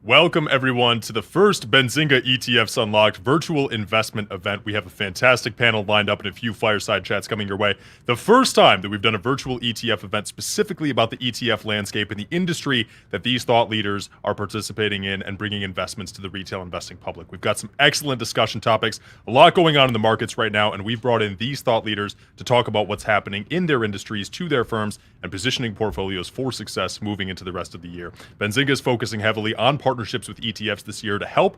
Welcome, everyone, to the first Benzinga ETFs Unlocked virtual investment event. We have a fantastic panel lined up and a few fireside chats coming your way. The first time that we've done a virtual ETF event specifically about the ETF landscape and the industry that these thought leaders are participating in and bringing investments to the retail investing public. We've got some excellent discussion topics, a lot going on in the markets right now, and we've brought in these thought leaders to talk about what's happening in their industries, to their firms, and positioning portfolios for success moving into the rest of the year. Benzinga is focusing heavily on partnerships with ETFs this year to help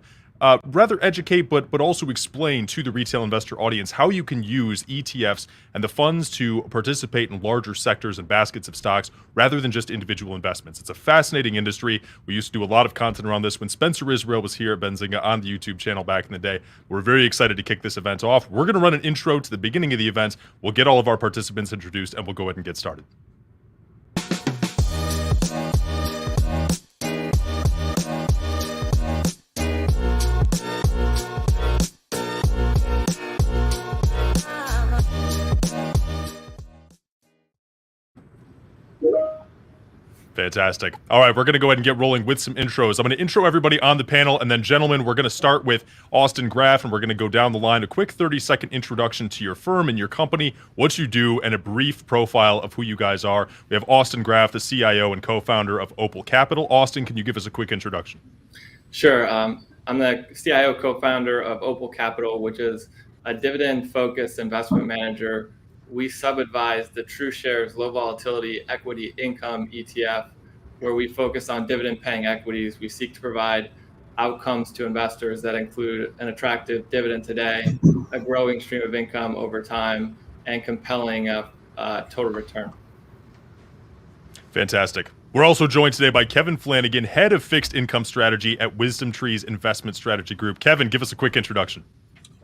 rather educate, but also explain to the retail investor audience how you can use ETFs and the funds to participate in larger sectors and baskets of stocks rather than just individual investments. It's a fascinating industry. We used to do a lot of content around this when Spencer Israel was here at Benzinga on the YouTube channel back in the day. We're very excited to kick this event off. We're going to run an intro to the beginning of the event. We'll get all of our participants introduced, and we'll go ahead and get started. Fantastic. All right, we're going to go ahead and get rolling with some intros. I'm going to intro everybody on the panel, and then, gentlemen, we're going to start with Austin Graf, and we're going to go down the line. A quick 30-second introduction to your firm and your company, what you do, and a brief profile of who you guys are. We have Austin Graf, the CIO and co-founder of Opal Capital. Austin, can you give us a quick introduction? Sure. I'm the CIO co-founder of Opal Capital, which is a dividend-focused investment manager. We sub-advise the Proshares low volatility equity income ETF, where we focus on dividend paying equities. We seek to provide outcomes to investors that include an attractive dividend today, a growing stream of income over time, and compelling total return. Fantastic. We're also joined today by Kevin Flanagan, head of fixed income strategy at WisdomTree's investment strategy group. Kevin, give us a quick introduction.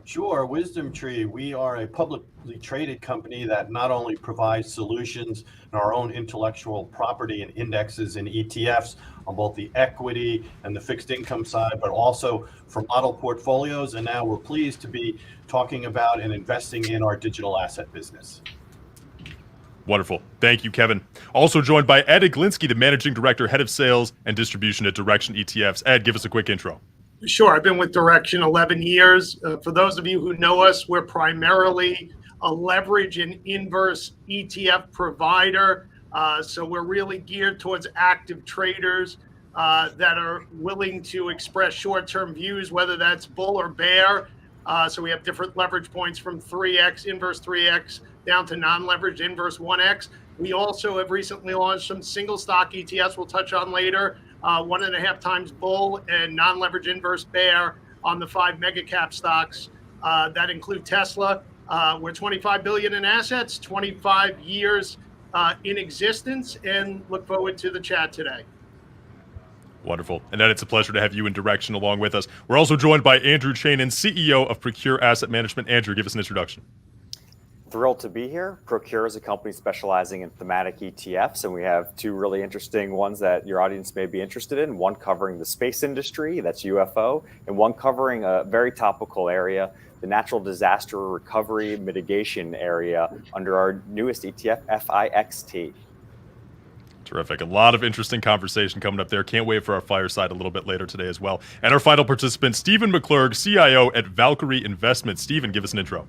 Sure. WisdomTree, we are a publicly traded company that not only provides solutions in our own intellectual property and indexes and ETFs on both the equity and the fixed income side, but also for model portfolios. And now we're pleased to be talking about and investing in our digital asset business. Wonderful. Thank you, Kevin. Also joined by Ed Glinsky, the managing director, head of sales and distribution at Direxion ETFs. Ed, give us a quick intro. Sure. I've been with Direxion 11 years. For those of you who know us, we're primarily a leverage and inverse ETF provider. So we're really geared towards active traders that are willing to express short-term views, whether that's bull or bear. So we have different leverage points from 3x, inverse 3x, down to non-leveraged inverse 1x. We also have recently launched some single stock ETFs we'll touch on later. 1.5 times bull and non-leverage inverse bear on the 5 mega cap stocks that include Tesla. We're 25 billion in assets, 25 years in existence, and look forward to the chat today. Wonderful. And Ed, it's a pleasure to have you in Direxion along with us. We're also joined by Andrew Chanin, CEO of Procure Asset Management. Andrew, give us an introduction. Thrilled to be here. Procure is a company specializing in thematic ETFs, and we have two really interesting ones that your audience may be interested in. One covering the space industry, that's UFO, and one covering a very topical area, the natural disaster recovery mitigation area under our newest ETF, FIXT. Terrific. A lot of interesting conversation coming up there. Can't wait for our fireside a little bit later today as well. And our final participant, Stephen McClurg, CIO at Valkyrie Investments. Stephen, give us an intro.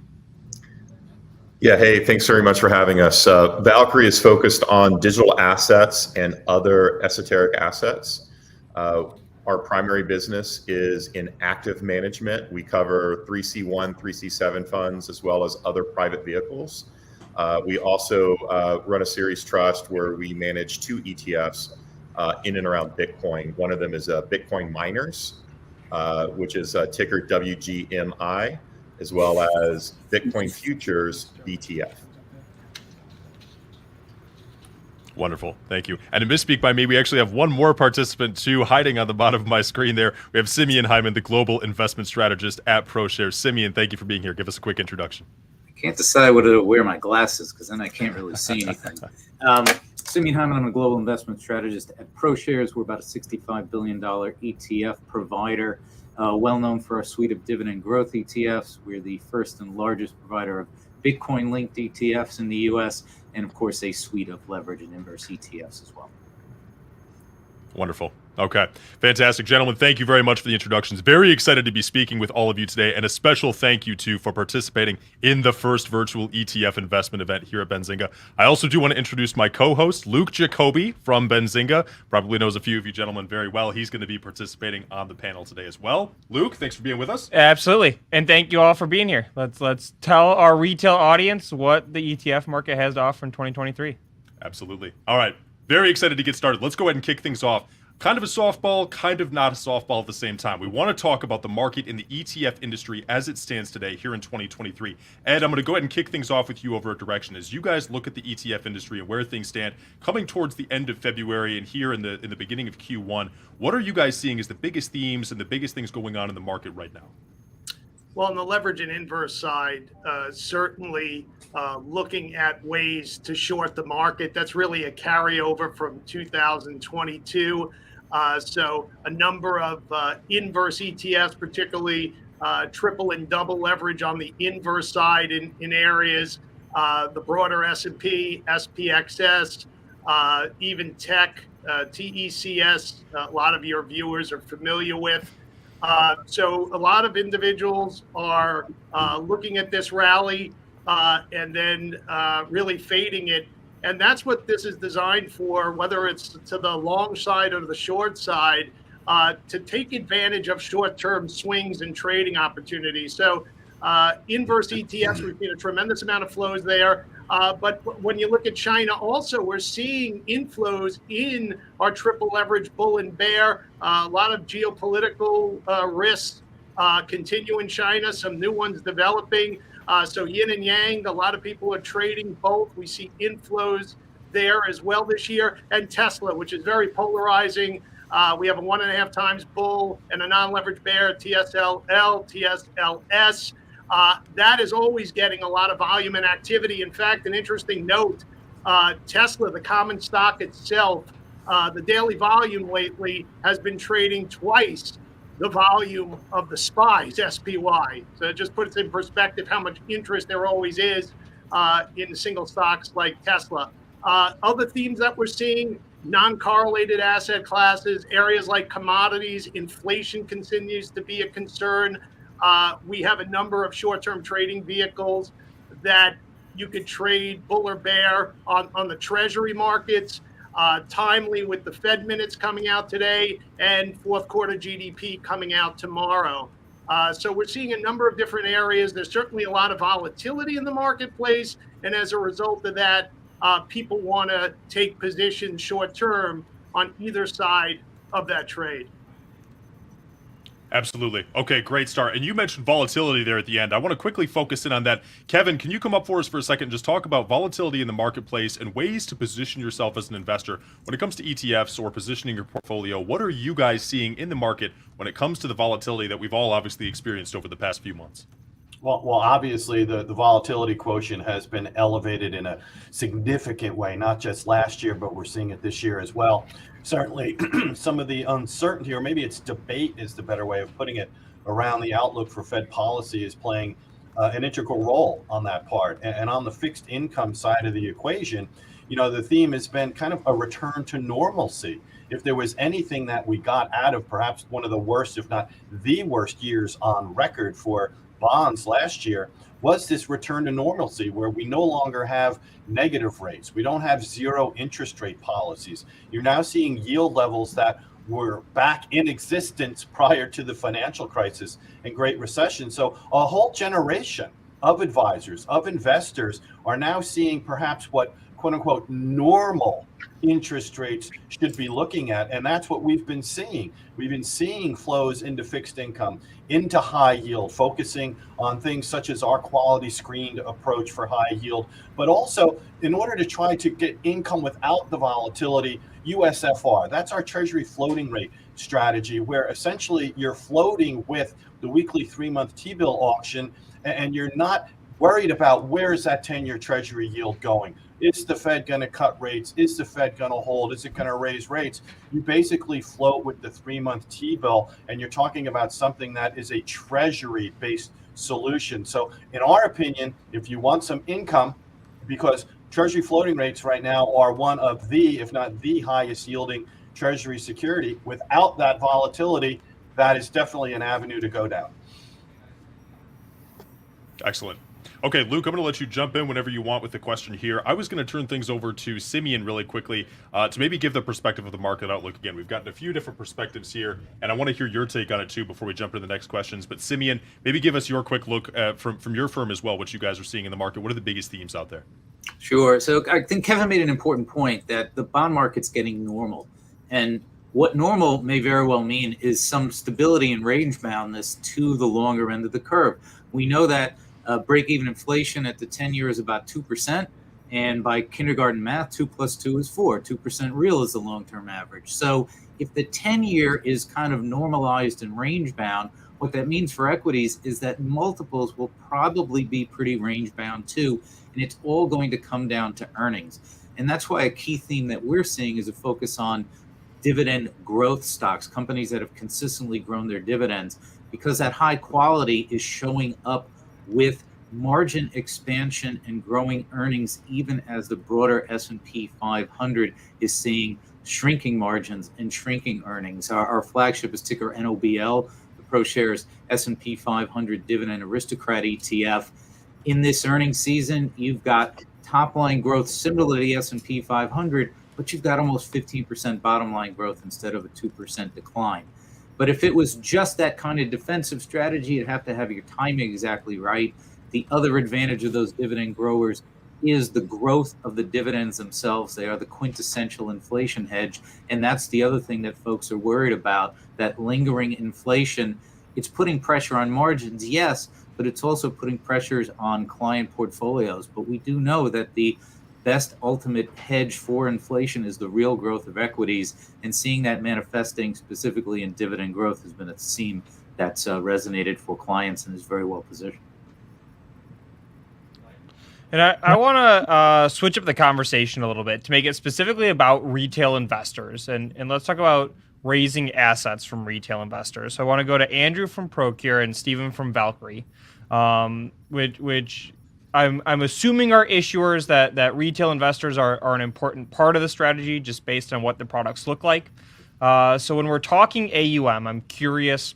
Yeah, hey, thanks very much for having us. Valkyrie is focused on digital assets and other esoteric assets. Our primary business is in active management. We cover 3C1, 3C7 funds, as well as other private vehicles. We also run a series trust where we manage 2 ETFs in and around Bitcoin. One of them is Bitcoin Miners, which is ticker WGMI, as well as Bitcoin Futures BTF. Wonderful. Thank you. And to misspeak by me, we actually have one more participant too hiding on the bottom of my screen there. We have Simeon Hyman, the global investment strategist at Proshares. Simeon, thank you for being here. Give us a quick introduction. I can't decide whether to wear my glasses because then I can't really see anything. Simeon Hyman, I'm a global investment strategist at Proshares. We're about a $65 billion ETF provider. Well known for our suite of dividend growth ETFs. We're the first and largest provider of Bitcoin-linked ETFs in the U.S., and of course, a suite of leverage and inverse ETFs as well. Wonderful. Okay. Fantastic. Gentlemen, thank you very much for the introductions. Very excited to be speaking with all of you today, and a special thank you, too, for participating in the first virtual ETF investment event here at Benzinga. I also do want to introduce my co-host, Luke Jacoby from Benzinga. Probably knows a few of you gentlemen very well. He's going to be participating on the panel today as well. Luke, thanks for being with us. Absolutely. And thank you all for being here. Let's tell our retail audience what the ETF market has to offer in 2023. Absolutely. All right. Very excited to get started. Let's go ahead and kick things off. Kind of a softball, kind of not a softball at the same time. We want to talk about the market in the ETF industry as it stands today here in 2023. Ed, I'm going to go ahead and kick things off with you over at Direxion. As you guys look at the ETF industry and where things stand coming towards the end of February and here in the beginning of Q1, what are you guys seeing as the biggest themes and the biggest things going on in the market right now? Well, on the leverage and inverse side, certainly looking at ways to short the market. That's really a carryover from 2022. So a number of inverse ETFs, particularly triple and double leverage on the inverse side in areas, the broader S&P, SPXS, even tech, TECS, a lot of your viewers are familiar with. So a lot of individuals are looking at this rally and then really fading it. And that's what this is designed for, whether it's to the long side or the short side, to take advantage of short-term swings and trading opportunities. So inverse ETFs, we've seen a tremendous amount of flows there. But when you look at China also, we're seeing inflows in our triple leverage bull and bear. A lot of geopolitical risks continue in China, some new ones developing. So yin and yang, a lot of people are trading both. We see inflows there as well this year. And Tesla, which is very polarizing. We have a 1.5 times bull and a non-leveraged bear, TSLL, TSLS. That is always getting a lot of volume and activity. In fact, an interesting note, Tesla, the common stock itself, the daily volume lately has been trading twice the volume of the SPYs, SPY. So it just puts in perspective how much interest there always is in single stocks like Tesla. Other themes that we're seeing, non-correlated asset classes, areas like commodities, inflation continues to be a concern. We have a number of short-term trading vehicles that you could trade bull or bear on the treasury markets, timely with the Fed minutes coming out today and fourth quarter GDP coming out tomorrow. So we're seeing a number of different areas. There's certainly a lot of volatility in the marketplace. And as a result of that, people want to take positions short-term on either side of that trade. Absolutely. Okay, great start. And you mentioned volatility there at the end. I want to quickly focus in on that. Kevin, can you come up for us for a second and just talk about volatility in the marketplace and ways to position yourself as an investor when it comes to ETFs or positioning your portfolio? What are you guys seeing in the market when it comes to the volatility that we've all obviously experienced over the past few months? Well, obviously the volatility quotient has been elevated in a significant way, not just last year, but we're seeing it this year as well. Certainly some of the uncertainty, or maybe it's debate is the better way of putting it, around the outlook for Fed policy is playing an integral role on that part. And on the fixed income side of the equation, the theme has been kind of a return to normalcy. If there was anything that we got out of perhaps one of the worst, if not the worst years on record for bonds last year, was this return to normalcy where we no longer have negative rates. We don't have zero interest rate policies. You're now seeing yield levels that were back in existence prior to the financial crisis and Great Recession. So a whole generation of advisors, of investors are now seeing perhaps what quote unquote normal interest rates should be looking at. And that's what we've been seeing. We've been seeing flows into fixed income, into high yield, focusing on things such as our quality screened approach for high yield, but also in order to try to get income without the volatility, USFR, that's our treasury floating rate strategy, where essentially you're floating with the weekly 3-month T-bill auction and you're not worried about where is that 10-year treasury yield going. Is the Fed going to cut rates? Is the Fed going to hold? Is it going to raise rates? You basically float with the 3-month T-bill, and you're talking about something that is a treasury-based solution. So in our opinion, if you want some income, because treasury floating rates right now are one of the, if not the highest yielding Treasury security. Without that volatility, that is definitely an avenue to go down. Excellent. Okay, Luke, I'm going to let you jump in whenever you want with the question here. I was going to turn things over to Simeon really quickly to maybe give the perspective of the market outlook again. We've gotten a few different perspectives here, and I want to hear your take on it too before we jump into the next questions. But Simeon, maybe give us your quick look from your firm as well, what you guys are seeing in the market. What are the biggest themes out there? Sure. So I think Kevin made an important point that the bond market's getting normal. And what normal may very well mean is some stability and range boundness to the longer end of the curve. We know that break-even inflation at the 10-year is about 2%. And by kindergarten math, 2 plus 2 is 4. 2% real is the long-term average. So if the 10-year is kind of normalized and range-bound, what that means for equities is that multiples will probably be pretty range-bound too. And it's all going to come down to earnings. And that's why a key theme that we're seeing is a focus on dividend growth stocks, companies that have consistently grown their dividends, because that high quality is showing up with margin expansion and growing earnings, even as the broader S&P 500 is seeing shrinking margins and shrinking earnings. Our flagship is ticker NOBL, the Proshares S&P 500 Dividend Aristocrat ETF. In this earnings season, you've got top line growth similar to the S&P 500, but you've got almost 15% bottom line growth instead of a 2% decline. But if it was just that kind of defensive strategy, you'd have to have your timing exactly right. The other advantage of those dividend growers is the growth of the dividends themselves. They are the quintessential inflation hedge. And that's the other thing that folks are worried about, that lingering inflation. It's putting pressure on margins, yes, but it's also putting pressures on client portfolios. But we do know that the best ultimate hedge for inflation is the real growth of equities, and seeing that manifesting specifically in dividend growth has been a theme that's resonated for clients and is very well positioned. And I want to switch up the conversation a little bit to make it specifically about retail investors. And let's talk about raising assets from retail investors. So I want to go to Andrew from Procure and Stephen from Valkyrie, which I'm assuming are issuers that retail investors are an important part of the strategy just based on what the products look like. So when we're talking AUM, I'm curious,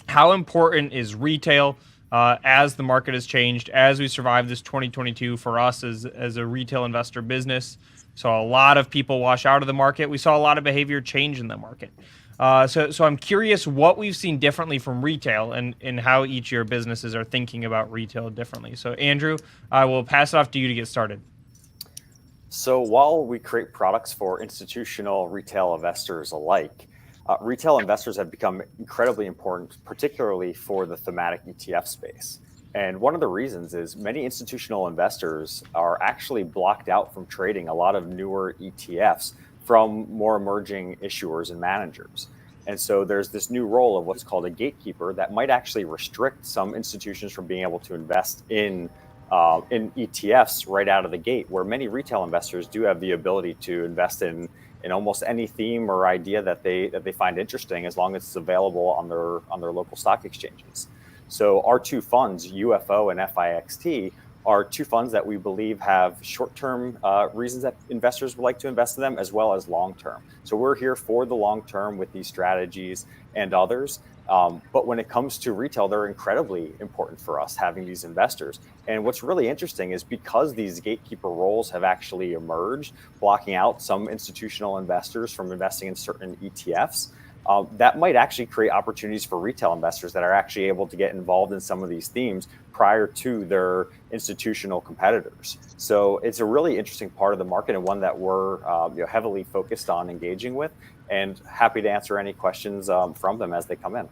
how important is retail as the market has changed, as we survive this 2022 for us as a retail investor business? So a lot of people wash out of the market. We saw a lot of behavior change in the market. So I'm curious what we've seen differently from retail and how each of your businesses are thinking about retail differently. So Andrew, I will pass it off to you to get started. So while we create products for institutional retail investors alike, retail investors have become incredibly important, particularly for the thematic ETF space. And one of the reasons is many institutional investors are actually blocked out from trading a lot of newer ETFs from more emerging issuers and managers. And so there's this new role of what's called a gatekeeper that might actually restrict some institutions from being able to invest in ETFs right out of the gate, where many retail investors do have the ability to invest in almost any theme or idea that they find interesting, as long as it's available on their local stock exchanges. So our two funds, UFO and FIXT, are two funds that we believe have short-term reasons that investors would like to invest in them, as well as long-term. So we're here for the long-term with these strategies and others. But when it comes to retail, they're incredibly important for us, having these investors. And what's really interesting is because these gatekeeper roles have actually emerged, blocking out some institutional investors from investing in certain ETFs, that might actually create opportunities for retail investors that are actually able to get involved in some of these themes prior to their institutional competitors. So it's a really interesting part of the market, and one that we're heavily focused on engaging with, and happy to answer any questions from them as they come in.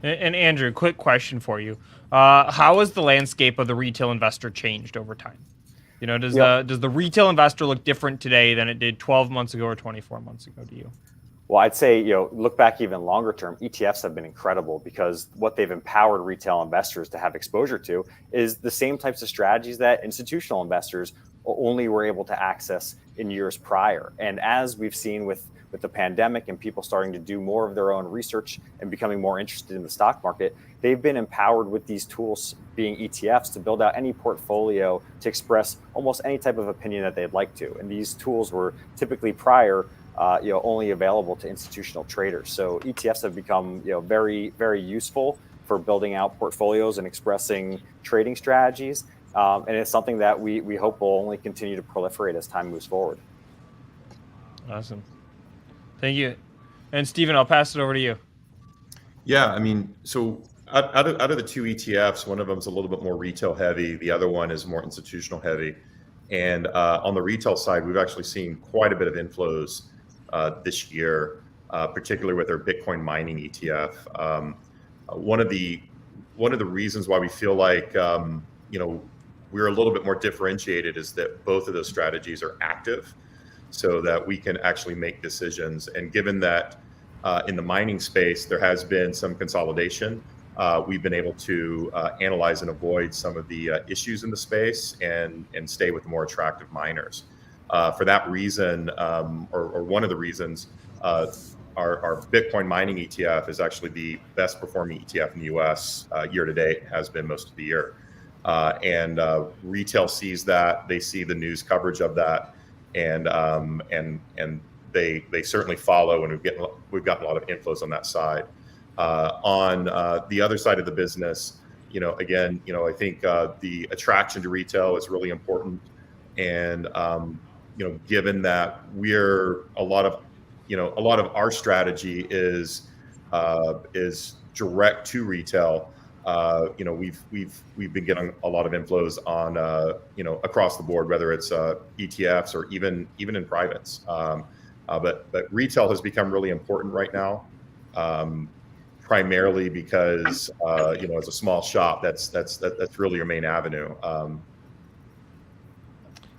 And Andrew, quick question for you. How has the landscape of the retail investor changed over time? You know, does the retail investor look different today than it did 12 months ago or 24 months ago to you? Well, I'd say, look back even longer term, ETFs have been incredible, because what they've empowered retail investors to have exposure to is the same types of strategies that institutional investors only were able to access in years prior. And as we've seen with the pandemic and people starting to do more of their own research and becoming more interested in the stock market, they've been empowered with these tools, being ETFs, to build out any portfolio to express almost any type of opinion that they'd like to. And these tools were typically prior only available to institutional traders. So ETFs have become very, very useful for building out portfolios and expressing trading strategies. And it's something that we hope will only continue to proliferate as time moves forward. Awesome. Thank you. And Stephen, I'll pass it over to you. Yeah, I mean, so out of the two ETFs, one of them is a little bit more retail heavy. The other one is more institutional heavy. And on the retail side, we've actually seen quite a bit of inflows this year, particularly with our Bitcoin mining ETF. One of the reasons why we feel like we're a little bit more differentiated is that both of those strategies are active, so that we can actually make decisions. And given that in the mining space there has been some consolidation, we've been able to analyze and avoid some of the issues in the space and stay with the more attractive miners. For that reason, or one of the reasons, our Bitcoin mining ETF is actually the best performing ETF in the US year to date, has been most of the year. And retail sees that, they see the news coverage of that, and they certainly follow, and we've gotten a lot of inflows on that side. On the other side of the business, again, I think the attraction to retail is really important, and given that we're a lot of our strategy is direct to retail. We've been getting a lot of inflows on across the board, whether it's ETFs or even in privates. But retail has become really important right now, primarily because as a small shop, that's really your main avenue.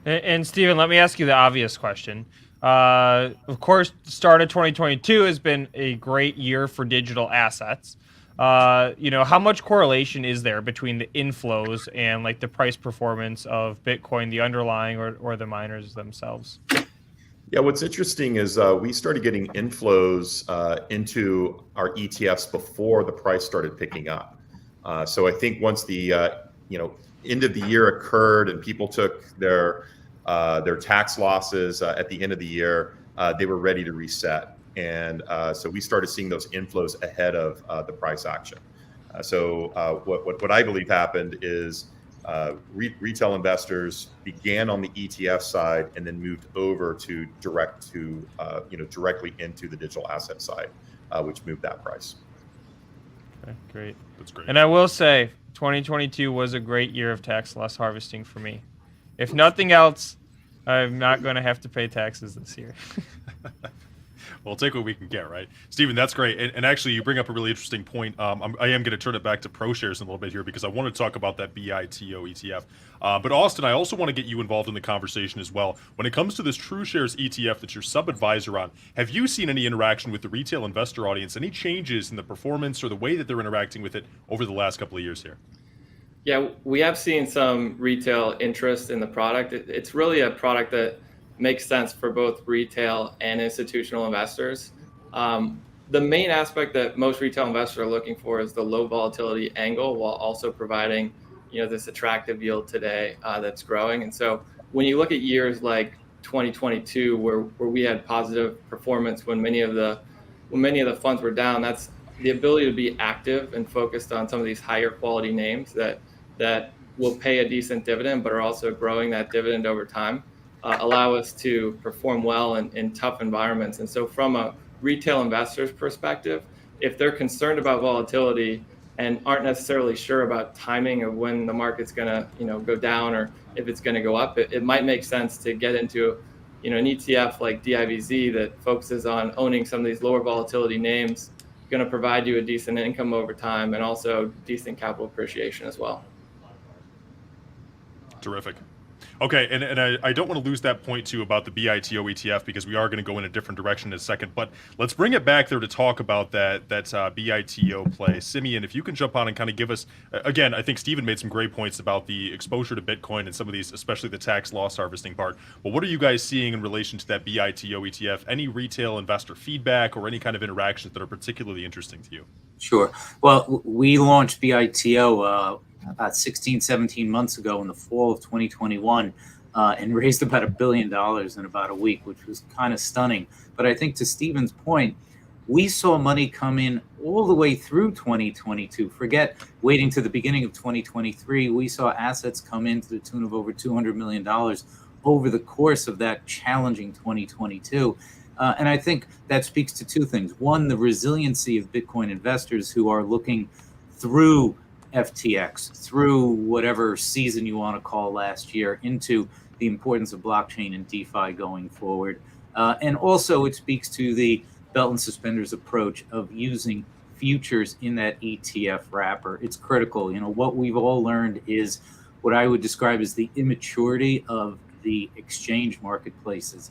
And Stephen, let me ask you the obvious question. Of course, the start of 2022 has been a great year for digital assets. How much correlation is there between the inflows and like the price performance of Bitcoin, the underlying or the miners themselves? Yeah, what's interesting is we started getting inflows into our ETFs before the price started picking up. So I think once the end of the year occurred and people took their tax losses at the end of the year, they were ready to reset. And so we started seeing those inflows ahead of the price action. So what I believe happened is retail investors began on the ETF side and then moved over to directly into the digital asset side, which moved that price. Okay, great. That's great. And I will say, 2022 was a great year of tax loss harvesting for me. If nothing else, I'm not going to have to pay taxes this year. We'll take what we can get, right? Stephen, that's great. And actually, you bring up a really interesting point. I am going to turn it back to Proshares in a little bit here because I want to talk about that BITO ETF. But Austin, I also want to get you involved in the conversation as well. When it comes to this TrueShares ETF that you're sub-advisor on, have you seen any interaction with the retail investor audience, any changes in the performance or the way that they're interacting with it over the last couple of years here? Yeah, we have seen some retail interest in the product. It's really a product that makes sense for both retail and institutional investors. The main aspect that most retail investors are looking for is the low volatility angle, while also providing, this attractive yield today that's growing. And so when you look at years like 2022, where we had positive performance when many of the funds were down, that's the ability to be active and focused on some of these higher quality names that will pay a decent dividend, but are also growing that dividend over time. Allow us to perform well in tough environments. And so from a retail investor's perspective, if they're concerned about volatility and aren't necessarily sure about timing of when the market's going to go down or if it's going to go up, it might make sense to get into an ETF like DIVZ that focuses on owning some of these lower volatility names, going to provide you a decent income over time and also decent capital appreciation as well. Terrific. Okay, and I don't want to lose that point too about the BITO ETF because we are going to go in a different direction in a second. But let's bring it back there to talk about that BITO play. Simeon, if you can jump on and kind of give us, again, I think Stephen made some great points about the exposure to Bitcoin and some of these, especially the tax loss harvesting part. But what are you guys seeing in relation to that BITO ETF? Any retail investor feedback or any kind of interactions that are particularly interesting to you? Sure. Well, we launched BITO about 16, 17 months ago in the fall of 2021. and raised about $1 billion in about a week, which was kind of stunning. But I think to Stephen's point, we saw money come in all the way through 2022. Forget waiting to the beginning of 2023. We saw assets come in to the tune of over $200 million over the course of that challenging 2022. And I think that speaks to two things. One, the resiliency of Bitcoin investors who are looking through FTX, through whatever season you want to call last year, into the importance of blockchain and DeFi going forward. And also it speaks to the belt and suspenders approach of using futures in that ETF wrapper. It's critical. You know, what we've all learned is what I would describe as the immaturity of the exchange marketplaces.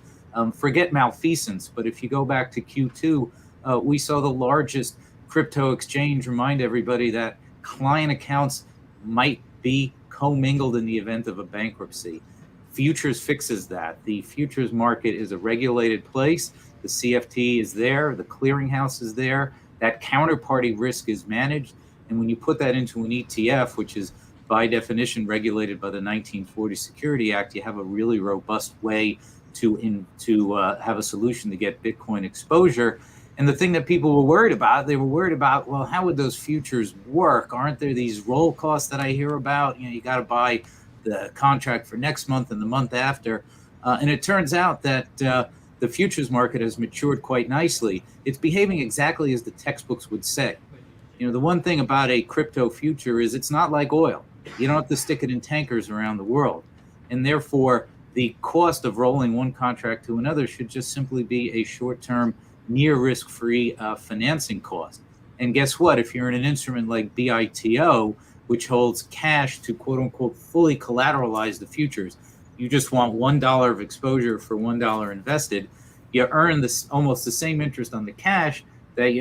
Forget malfeasance, but if you go back to Q2, we saw the largest crypto exchange remind everybody that client accounts might be commingled in the event of a bankruptcy. Futures fixes that. The futures market is a regulated place. The CFT is there. The clearinghouse is there. That counterparty risk is managed. And when you put that into an ETF, which is by definition regulated by the 1940 Security Act, you have a really robust way to have a solution to get Bitcoin exposure. And the thing that people were worried about, well, how would those futures work? Aren't there these roll costs that I hear about? You know, you got to buy the contract for next month and the month after. And it turns out that the futures market has matured quite nicely. It's behaving exactly as the textbooks would say. You know, the one thing about a crypto future is it's not like oil. You don't have to stick it in tankers around the world. And therefore, the cost of rolling one contract to another should just simply be a short-term, near risk-free financing cost. And guess what? If you're in an instrument like BITO, which holds cash to quote-unquote fully collateralize the futures, you just want $1 of exposure for $1 invested, you earn this almost the same interest on the cash that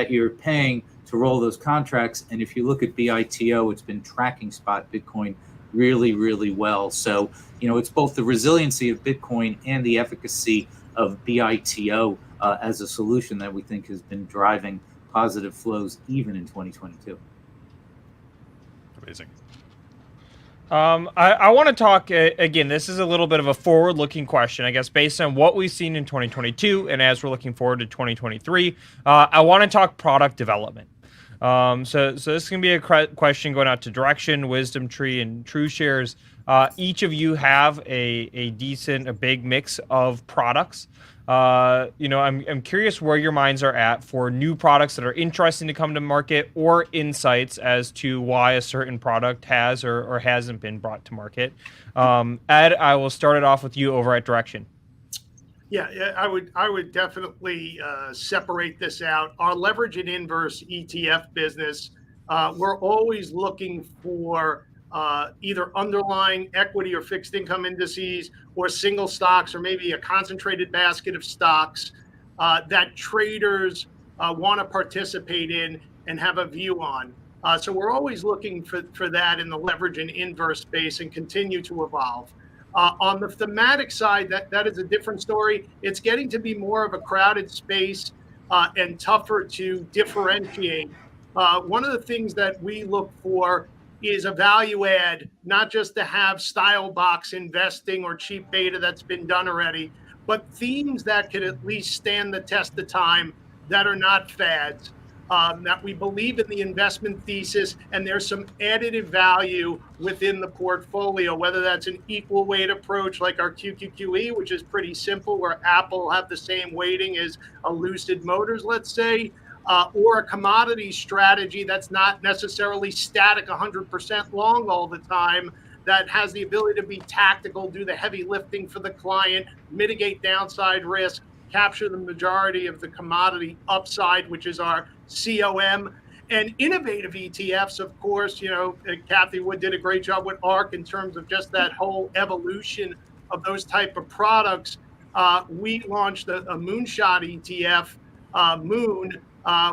you're paying to roll those contracts. And if you look at BITO, it's been tracking spot Bitcoin really, really well. So, you know, it's both the resiliency of Bitcoin and the efficacy of BITO as a solution that we think has been driving positive flows even in 2022. Amazing. I want to talk, again, this is a little bit of a forward-looking question, I guess, based on what we've seen in 2022, and as we're looking forward to 2023, I want to talk product development. So this is going to be a question going out to Direxion, WisdomTree, and TrueShares. Each of you have a big mix of products. You know, I'm curious where your minds are at for new products that are interesting to come to market, or insights as to why a certain product has or hasn't been brought to market. Ed, I will start it off with you over at Direxion. Yeah, I would definitely separate this out. Our leverage and inverse ETF business, we're always looking for either underlying equity or fixed income indices, or single stocks, or maybe a concentrated basket of stocks that traders want to participate in and have a view on. So we're always looking for that in the leverage and inverse space, and continue to evolve. On the thematic side, that is a different story. It's getting to be more of a crowded space and tougher to differentiate. One of the things that we look for is a value add, not just to have style box investing or cheap beta that's been done already, but themes that could at least stand the test of time, that are not fads, that we believe in the investment thesis, and there's some additive value within the portfolio, whether that's an equal weight approach like our QQQE, which is pretty simple, where Apple have the same weighting as a Lucid Motors, let's say, or a commodity strategy that's not necessarily static 100% long all the time, that has the ability to be tactical, do the heavy lifting for the client, mitigate downside risk, capture the majority of the commodity upside, which is our COM. And innovative ETFs, of course, you know, Kathy Wood did a great job with ARK in terms of just that whole evolution of those type of products. We launched a moonshot ETF, Moon,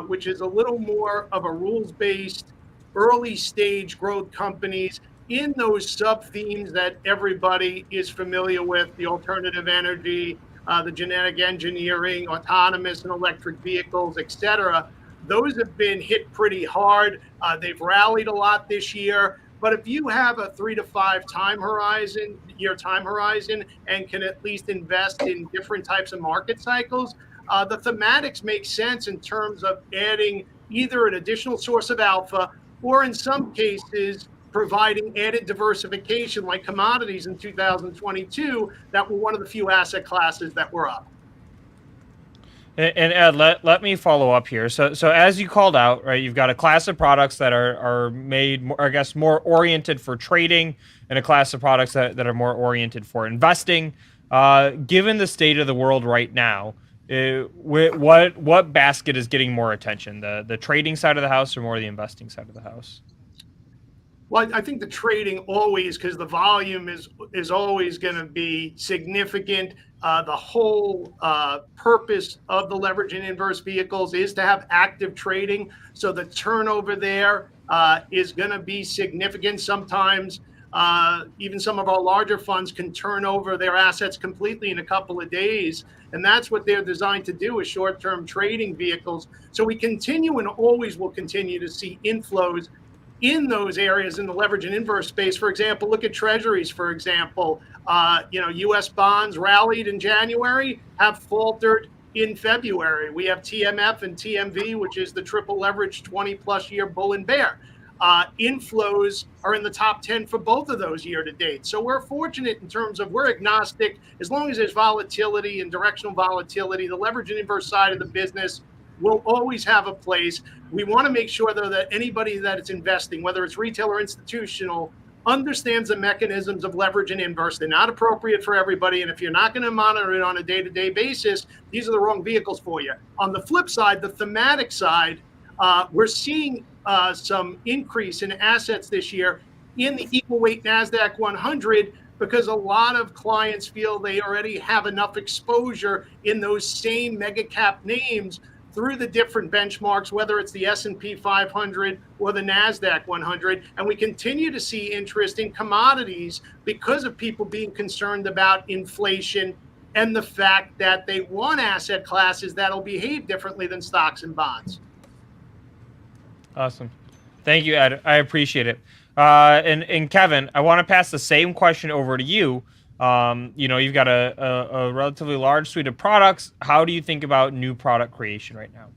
which is a little more of a rules-based, early-stage growth companies in those sub-themes that everybody is familiar with, the alternative energy, the genetic engineering, autonomous and electric vehicles, et cetera. Those have been hit pretty hard. They've rallied a lot this year. But if you have a 3 to 5 year time horizon, and can at least invest in different types of market cycles, the thematics make sense in terms of adding either an additional source of alpha, or in some cases, providing added diversification like commodities in 2022 that were one of the few asset classes that were up. And Ed, let me follow up here. So as you called out, right, you've got a class of products that are made, more, I guess, more oriented for trading, and a class of products that are more oriented for investing. Given the state of the world right now, what basket is getting more attention? The trading side of the house, or more the investing side of the house? Well, I think the trading always, because the volume is always going to be significant. The whole purpose of the leverage and inverse vehicles is to have active trading. So the turnover there is going to be significant. Sometimes even some of our larger funds can turn over their assets completely in a couple of days. And that's what they're designed to do, is short-term trading vehicles. So we continue and always will continue to see inflows in those areas in the leverage and inverse space. For example, look at treasuries, for example. U.S. bonds rallied in January, have faltered in February. We have TMF and TMV, which is the triple leverage 20-plus year bull and bear. Inflows are in the top 10 for both of those year to date. So we're fortunate in terms of, we're agnostic. As long as there's volatility and directional volatility, the leverage and inverse side of the business will always have a place. We want to make sure, though, that anybody that is investing, whether it's retail or institutional, understands the mechanisms of leverage and inverse. They're not appropriate for everybody. And if you're not going to monitor it on a day-to-day basis, these are the wrong vehicles for you. On the flip side, the thematic side, we're seeing some increase in assets this year in the equal weight NASDAQ 100, because a lot of clients feel they already have enough exposure in those same mega cap names through the different benchmarks, whether it's the S&P 500 or the NASDAQ 100. And we continue to see interest in commodities because of people being concerned about inflation and the fact that they want asset classes that'll behave differently than stocks and bonds. Awesome. Thank you, Ed. I appreciate it. And Kevin, I want to pass the same question over to you. You've got a relatively large suite of products. How do you think about new product creation right now?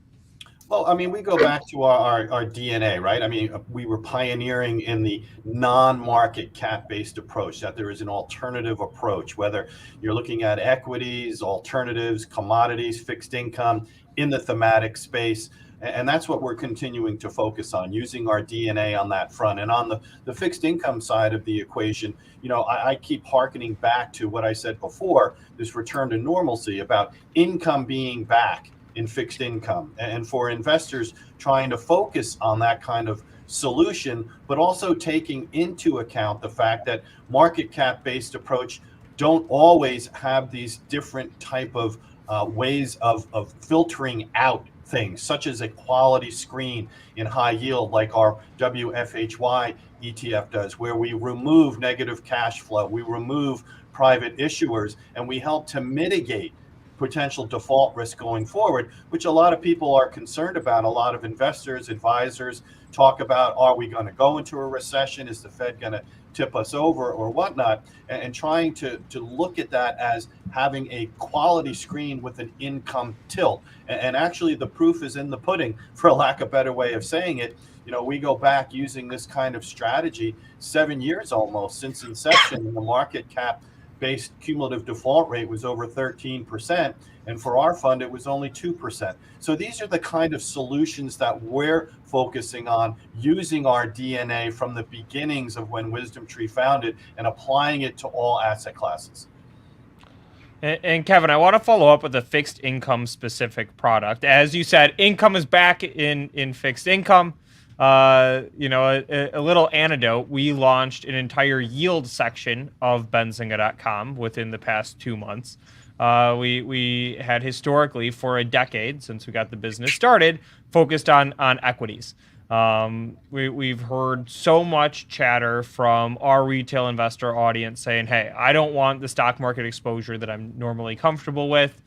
Well, I mean, we go back to our DNA, right? I mean, we were pioneering in the non-market cap-based approach, that there is an alternative approach, whether you're looking at equities, alternatives, commodities, fixed income in the thematic space. And that's what we're continuing to focus on, using our DNA on that front. And on the fixed income side of the equation, I keep hearkening back to what I said before, this return to normalcy about income being back in fixed income. And for investors trying to focus on that kind of solution, but also taking into account the fact that market cap based approach don't always have these different type of ways of filtering out things, such as a quality screen in high yield, like our WFHY ETF does, where we remove negative cash flow, we remove private issuers, and we help to mitigate potential default risk going forward, which a lot of people are concerned about. A lot of investors, advisors talk about, are we going to go into a recession? Is the Fed going to tip us over or whatnot? And trying to look at that as having a quality screen with an income tilt. And actually the proof is in the pudding, for lack of a better way of saying it. We go back using this kind of strategy 7 years almost since inception, and the market cap based cumulative default rate was over 13. And for our fund, it was only 2%. So these are the kind of solutions that we're focusing on, using our DNA from the beginnings of when WisdomTree founded and applying it to all asset classes. And Kevin, I want to follow up with a fixed income specific product. As you said, income is back in fixed income. A little anecdote, we launched an entire yield section of Benzinga.com within the past 2 months. We had historically, for a decade since we got the business started, focused on equities. We've heard so much chatter from our retail investor audience saying, hey, I don't want the stock market exposure that I'm normally comfortable with.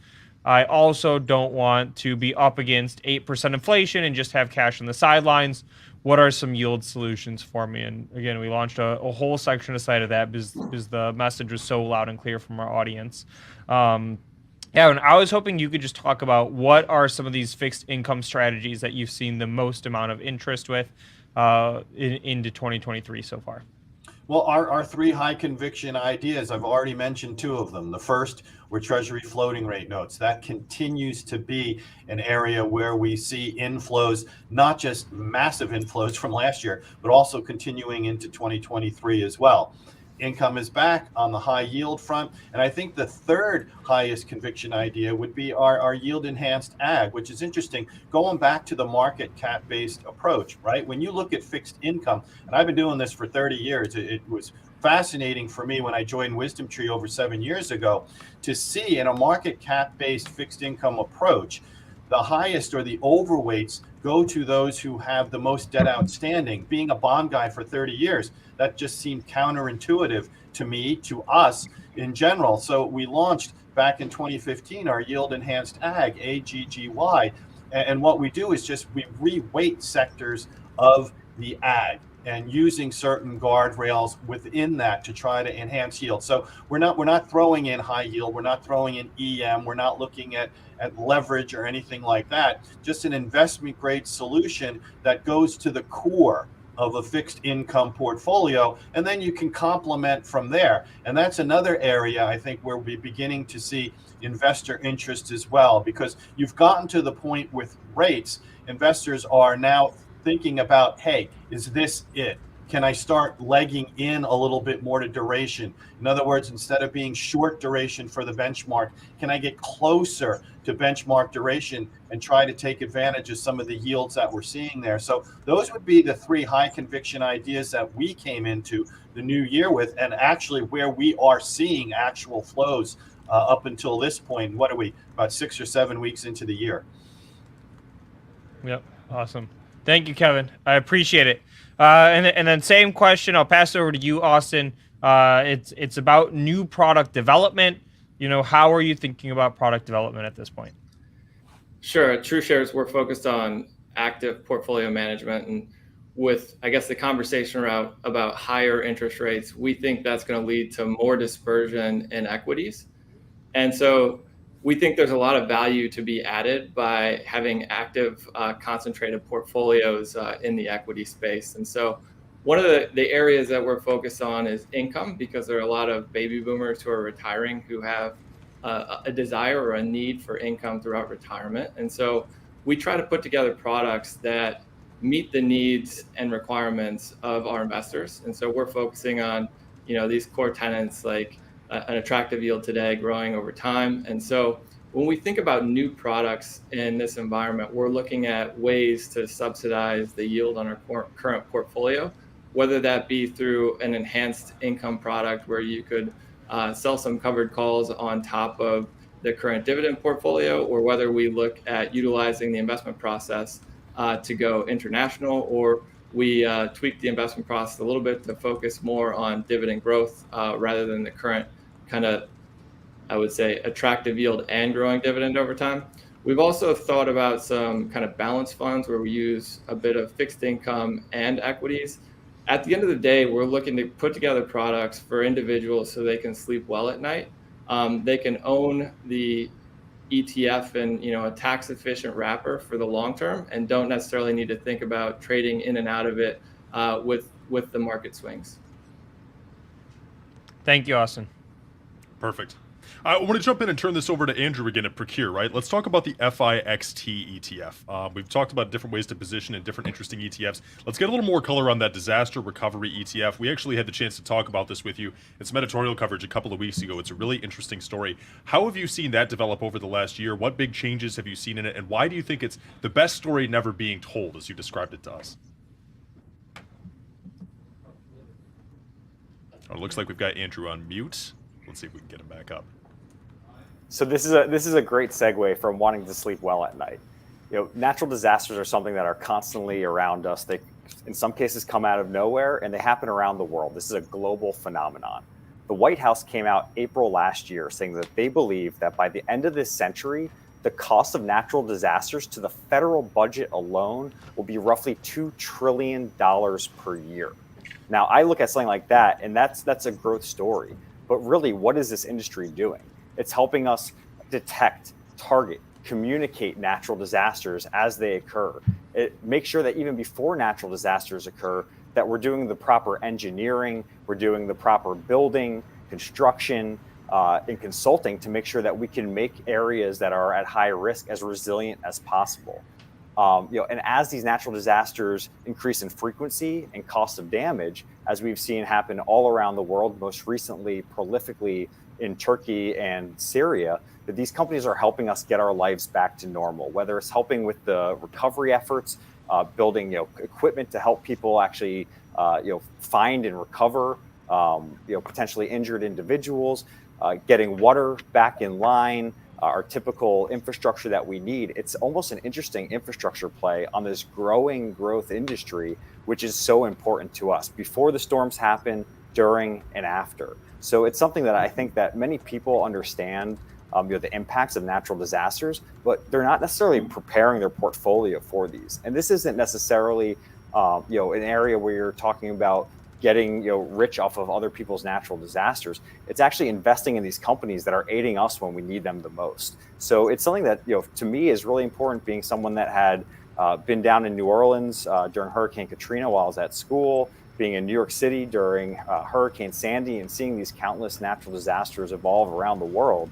I also don't want to be up against 8% inflation and just have cash on the sidelines. What are some yield solutions for me? And again, we launched a whole section aside of that because the message was so loud and clear from our audience. Yeah, and I was hoping you could just talk about what are some of these fixed income strategies that you've seen the most amount of interest with into 2023 so far. Well, our three high conviction ideas, I've already mentioned two of them. The first were Treasury floating rate notes. That continues to be an area where we see inflows, not just massive inflows from last year, but also continuing into 2023 as well. Income is back on the high yield front. And I think the third highest conviction idea would be our yield enhanced ag, which is interesting, going back to the market cap based approach, right? When you look at fixed income, and I've been doing this for 30 years, it was fascinating for me when I joined WisdomTree over 7 years ago to see in a market cap based fixed income approach, the highest or the overweights go to those who have the most debt outstanding. Being a bond guy for 30 years, that just seemed counterintuitive to me, to us in general. So we launched back in 2015 our yield enhanced ag, AGGY. And what we do is just we reweight sectors of the ag and using certain guardrails within that to try to enhance yield. So we're not throwing in high yield, we're not throwing in EM, we're not looking at leverage or anything like that. Just an investment grade solution that goes to the core of a fixed income portfolio, and then you can complement from there. And that's another area I think where we're beginning to see investor interest as well, because you've gotten to the point with rates, investors are now thinking about, hey, is this it? Can I start legging in a little bit more to duration? In other words, instead of being short duration for the benchmark, can I get closer to benchmark duration and try to take advantage of some of the yields that we're seeing there? So those would be the three high conviction ideas that we came into the new year with, and actually where we are seeing actual flows up until this point. What are we, about 6 or 7 weeks into the year? Yep, awesome. Thank you, Kevin. I appreciate it. And then same question, I'll pass it over to you, Austin. It's about new product development. You know, how are you thinking about product development at this point? Sure. At TrueShares, we're focused on active portfolio management, and with, I guess, the conversation about higher interest rates, we think that's going to lead to more dispersion in equities. And so we think there's a lot of value to be added by having active, concentrated portfolios in the equity space. And so one of the areas that we're focused on is income, because there are a lot of baby boomers who are retiring who have a desire or a need for income throughout retirement. And so we try to put together products that meet the needs and requirements of our investors. And so we're focusing on, these core tenets like an attractive yield today, growing over time. And so when we think about new products in this environment, we're looking at ways to subsidize the yield on our current portfolio, whether that be through an enhanced income product where you could sell some covered calls on top of the current dividend portfolio, or whether we look at utilizing the investment process to go international, or we tweak the investment process a little bit to focus more on dividend growth rather than the current kind of, I would say, attractive yield and growing dividend over time. We've also thought about some kind of balance funds where we use a bit of fixed income and equities. At the end of the day, we're looking to put together products for individuals so they can sleep well at night. They can own the ETF in a tax efficient wrapper for the long term, and don't necessarily need to think about trading in and out of it with the market swings. Thank you, Austin. Perfect. I want to jump in and turn this over to Andrew again at Procure, right? Let's talk about the FIXT ETF. We've talked about different ways to position in different interesting ETFs. Let's get a little more color on that disaster recovery ETF. We actually had the chance to talk about this with you. It's some editorial coverage a couple of weeks ago. It's a really interesting story. How have you seen that develop over the last year? What big changes have you seen in it? And why do you think it's the best story never being told, as you described it to us? Oh, it looks like we've got Andrew on mute. Let's see if we can get him back up. So this is a great segue from wanting to sleep well at night. Natural disasters are something that are constantly around us. They, in some cases, come out of nowhere, and they happen around the world. This is a global phenomenon. The White House came out April last year saying that they believe that by the end of this century, the cost of natural disasters to the federal budget alone will be roughly $2 trillion per year. Now, I look at something like that, and that's a growth story. But really, what is this industry doing? It's helping us detect, target, communicate natural disasters as they occur. It makes sure that even before natural disasters occur, that we're doing the proper engineering, we're doing the proper building, construction, and consulting to make sure that we can make areas that are at high risk as resilient as possible. And as these natural disasters increase in frequency and cost of damage, as we've seen happen all around the world, most recently prolifically in Turkey and Syria, that these companies are helping us get our lives back to normal, whether it's helping with the recovery efforts, building equipment to help people actually find and recover potentially injured individuals, getting water back in line, our typical infrastructure that we need. It's almost an interesting infrastructure play on this growing growth industry, which is so important to us before the storms happen, during, and after. So it's something that I think that many people understand the impacts of natural disasters, but they're not necessarily preparing their portfolio for these. And this isn't necessarily an area where you're talking about getting rich off of other people's natural disasters. It's actually investing in these companies that are aiding us when we need them the most. So it's something that to me is really important, being someone that had been down in New Orleans during Hurricane Katrina while I was at school, being in New York City during Hurricane Sandy, and seeing these countless natural disasters evolve around the world.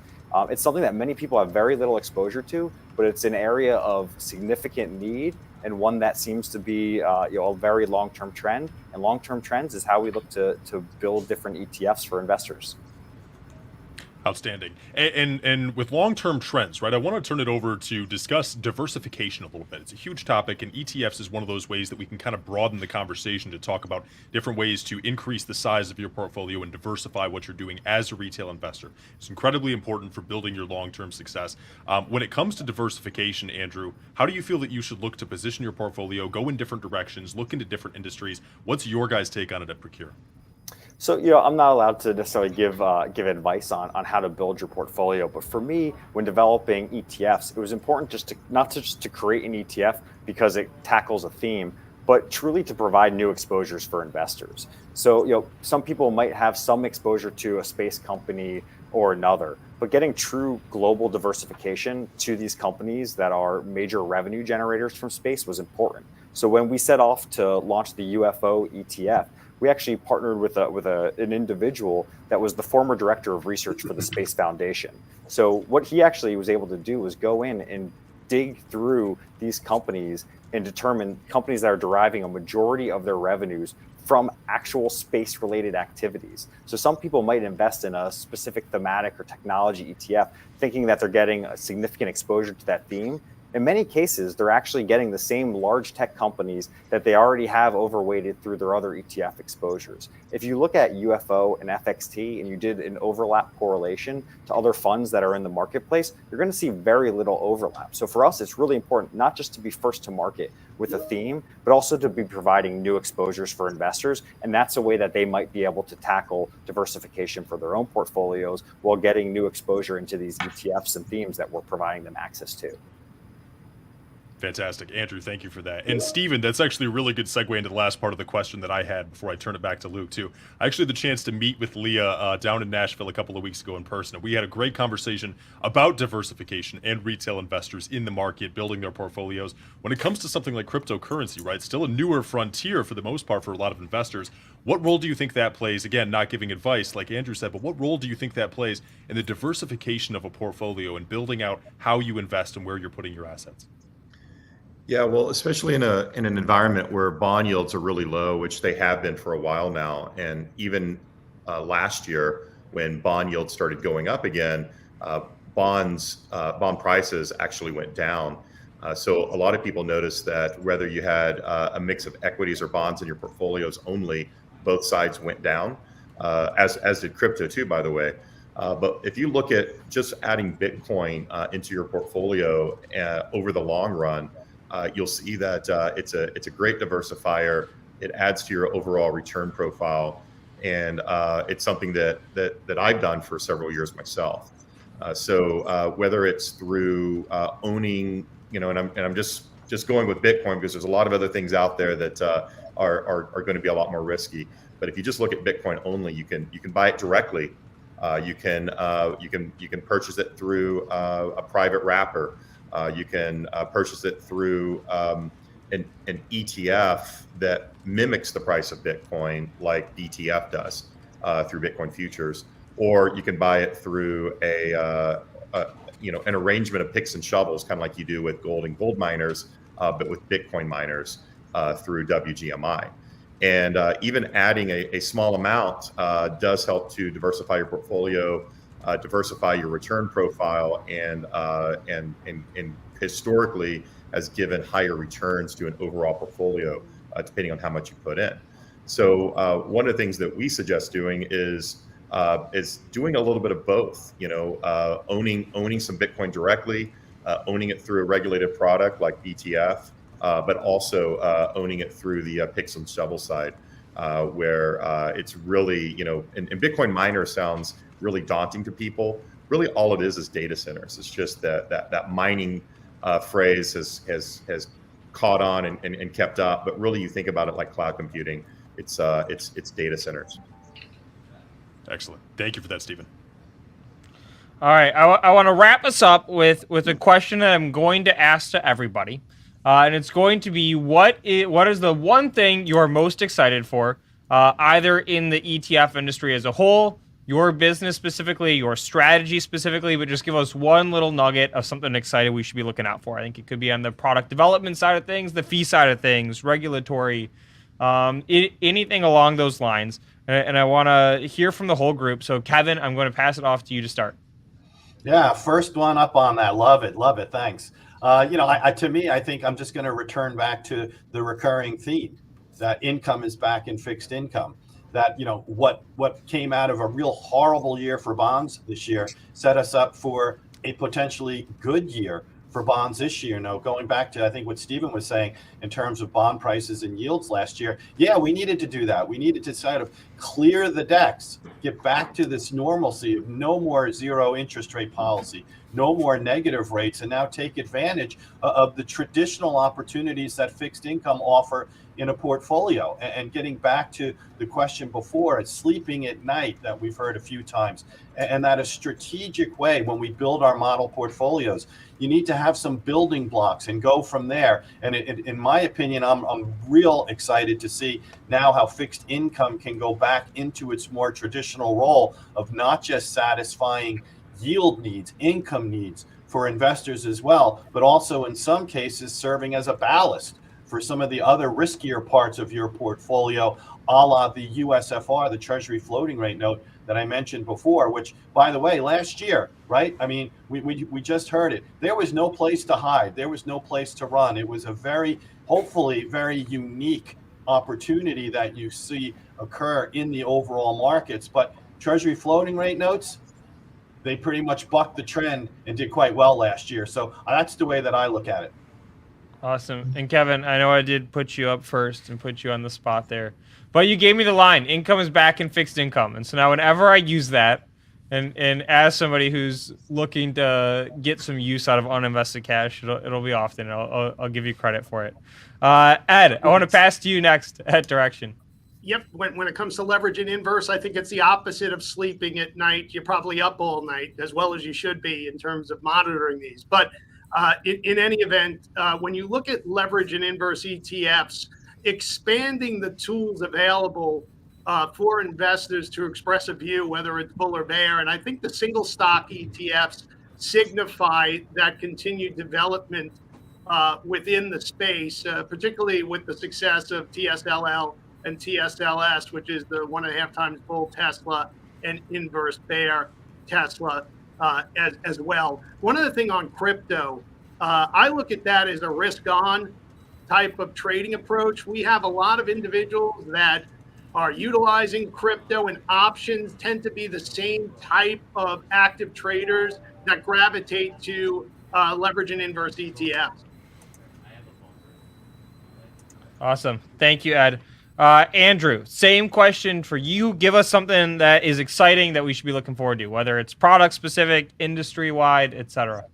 It's something that many people have very little exposure to, but it's an area of significant need, and one that seems to be a very long-term trend. And long-term trends is how we look to build different ETFs for investors. Outstanding. And with long-term trends, right, I want to turn it over to discuss diversification a little bit. It's a huge topic, and ETFs is one of those ways that we can kind of broaden the conversation to talk about different ways to increase the size of your portfolio and diversify what you're doing as a retail investor. It's incredibly important for building your long-term success. When it comes to diversification, Andrew, how do you feel that you should look to position your portfolio, go in different directions, look into different industries? What's your guys' take on it at Procure? So, I'm not allowed to necessarily give advice on how to build your portfolio. But for me, when developing ETFs, it was important not just to create an ETF because it tackles a theme, but truly to provide new exposures for investors. So, some people might have some exposure to a space company or another, but getting true global diversification to these companies that are major revenue generators from space was important. So when we set off to launch the UFO ETF, we actually partnered with an individual that was the former director of research for the Space Foundation. So what he actually was able to do was go in and dig through these companies and determine companies that are deriving a majority of their revenues from actual space-related activities. So some people might invest in a specific thematic or technology ETF thinking that they're getting a significant exposure to that theme. In many cases, they're actually getting the same large tech companies that they already have overweighted through their other ETF exposures. If you look at UFO and FXT and you did an overlap correlation to other funds that are in the marketplace, you're going to see very little overlap. So for us, it's really important not just to be first to market with a theme, but also to be providing new exposures for investors. And that's a way that they might be able to tackle diversification for their own portfolios while getting new exposure into these ETFs and themes that we're providing them access to. Fantastic. Andrew, thank you for that. And Steven, that's actually a really good segue into the last part of the question that I had before I turn it back to Luke, too. I actually had the chance to meet with Leah down in Nashville a couple of weeks ago in person. We had a great conversation about diversification and retail investors in the market, building their portfolios. When it comes to something like cryptocurrency, right, still a newer frontier for the most part for a lot of investors. What role do you think that plays? Again, not giving advice like Andrew said, but what role do you think that plays in the diversification of a portfolio and building out how you invest and where you're putting your assets? Yeah, well, especially in an environment where bond yields are really low, which they have been for a while now, and even last year when bond yields started going up again, bond prices actually went down. So a lot of people noticed that whether you had a mix of equities or bonds in your portfolios only, both sides went down, as did crypto too, by the way. But if you look at just adding Bitcoin into your portfolio over the long run, you'll see that it's a great diversifier. It adds to your overall return profile. and it's something that I've done for several years myself. So whether it's through owning, and I'm just going with Bitcoin because there's a lot of other things out there that are going to be a lot more risky. But if you just look at Bitcoin only, you can buy it directly. You can purchase it through a private wrapper. You can purchase it through an ETF that mimics the price of Bitcoin, like ETF does through Bitcoin futures, or you can buy it through an arrangement of picks and shovels, kind of like you do with gold and gold miners, but with Bitcoin miners through WGMI. And even adding a small amount does help to diversify your portfolio, diversify your return profile, and historically has given higher returns to an overall portfolio, depending on how much you put in. So one of the things that we suggest doing is doing a little bit of both. Owning some Bitcoin directly, owning it through a regulated product like ETF, but also owning it through the picks and shovel side, where it's really, and Bitcoin miner sounds really daunting to people. Really, all it is data centers. It's just that mining phrase has caught on and kept up. But really, you think about it like cloud computing. It's data centers. Excellent. Thank you for that, Stephen. All right, I want to wrap us up with a question that I'm going to ask to everybody, and it's going to be what is the one thing you are most excited for, either in the ETF industry as a whole, your business specifically, your strategy specifically, but just give us one little nugget of something exciting we should be looking out for. I think it could be on the product development side of things, the fee side of things, regulatory, anything along those lines. And I want to hear from the whole group. So, Kevin, I'm going to pass it off to you to start. Yeah, first one up on that. Love it. Thanks. To me, I think I'm just going to return back to the recurring theme that income is back in fixed income. That, what came out of a real horrible year for bonds this year set us up for a potentially good year for bonds this year. Going back to, I think, what Stephen was saying in terms of bond prices and yields last year. Yeah, we needed to do that. We needed to sort of clear the decks, get back to this normalcy of no more zero interest rate policy, no more negative rates, and now take advantage of the traditional opportunities that fixed income offer in a portfolio. And getting back to the question before, it's sleeping at night that we've heard a few times, and that a strategic way when we build our model portfolios, you need to have some building blocks and go from there. And in my opinion, I'm real excited to see now how fixed income can go back into its more traditional role of not just satisfying yield needs, income needs for investors as well, but also in some cases serving as a ballast for some of the other riskier parts of your portfolio, a la the USFR, the Treasury floating rate note that I mentioned before, which, by the way, last year, right? I mean, we just heard it. There was no place to hide. There was no place to run. It was a hopefully very unique opportunity that you see occur in the overall markets. But Treasury floating rate notes, they pretty much bucked the trend and did quite well last year. So that's the way that I look at it. Awesome. And Kevin, I know I did put you up first and put you on the spot there, but you gave me the line, income is back in fixed income. And so now whenever I use that, and as somebody who's looking to get some use out of uninvested cash, it'll be often. I'll give you credit for it. Ed, I want to pass to you next at Direxion. Yep. When it comes to leverage and inverse, I think it's the opposite of sleeping at night. You're probably up all night, as well as you should be in terms of monitoring these. But in any event, when you look at leverage and inverse ETFs, expanding the tools available for investors to express a view, whether it's bull or bear, and I think the single stock ETFs signify that continued development within the space, particularly with the success of TSLL and TSLS, which is the 1.5 times bull Tesla and inverse bear Tesla as well. One other thing on crypto, I look at that as a risk-on type of trading approach. We have a lot of individuals that are utilizing crypto, and options tend to be the same type of active traders that gravitate to leverage and inverse ETFs. Awesome. Thank you, Ed. Andrew, same question for you. Give us something that is exciting that we should be looking forward to, whether it's product specific, industry wide, etc.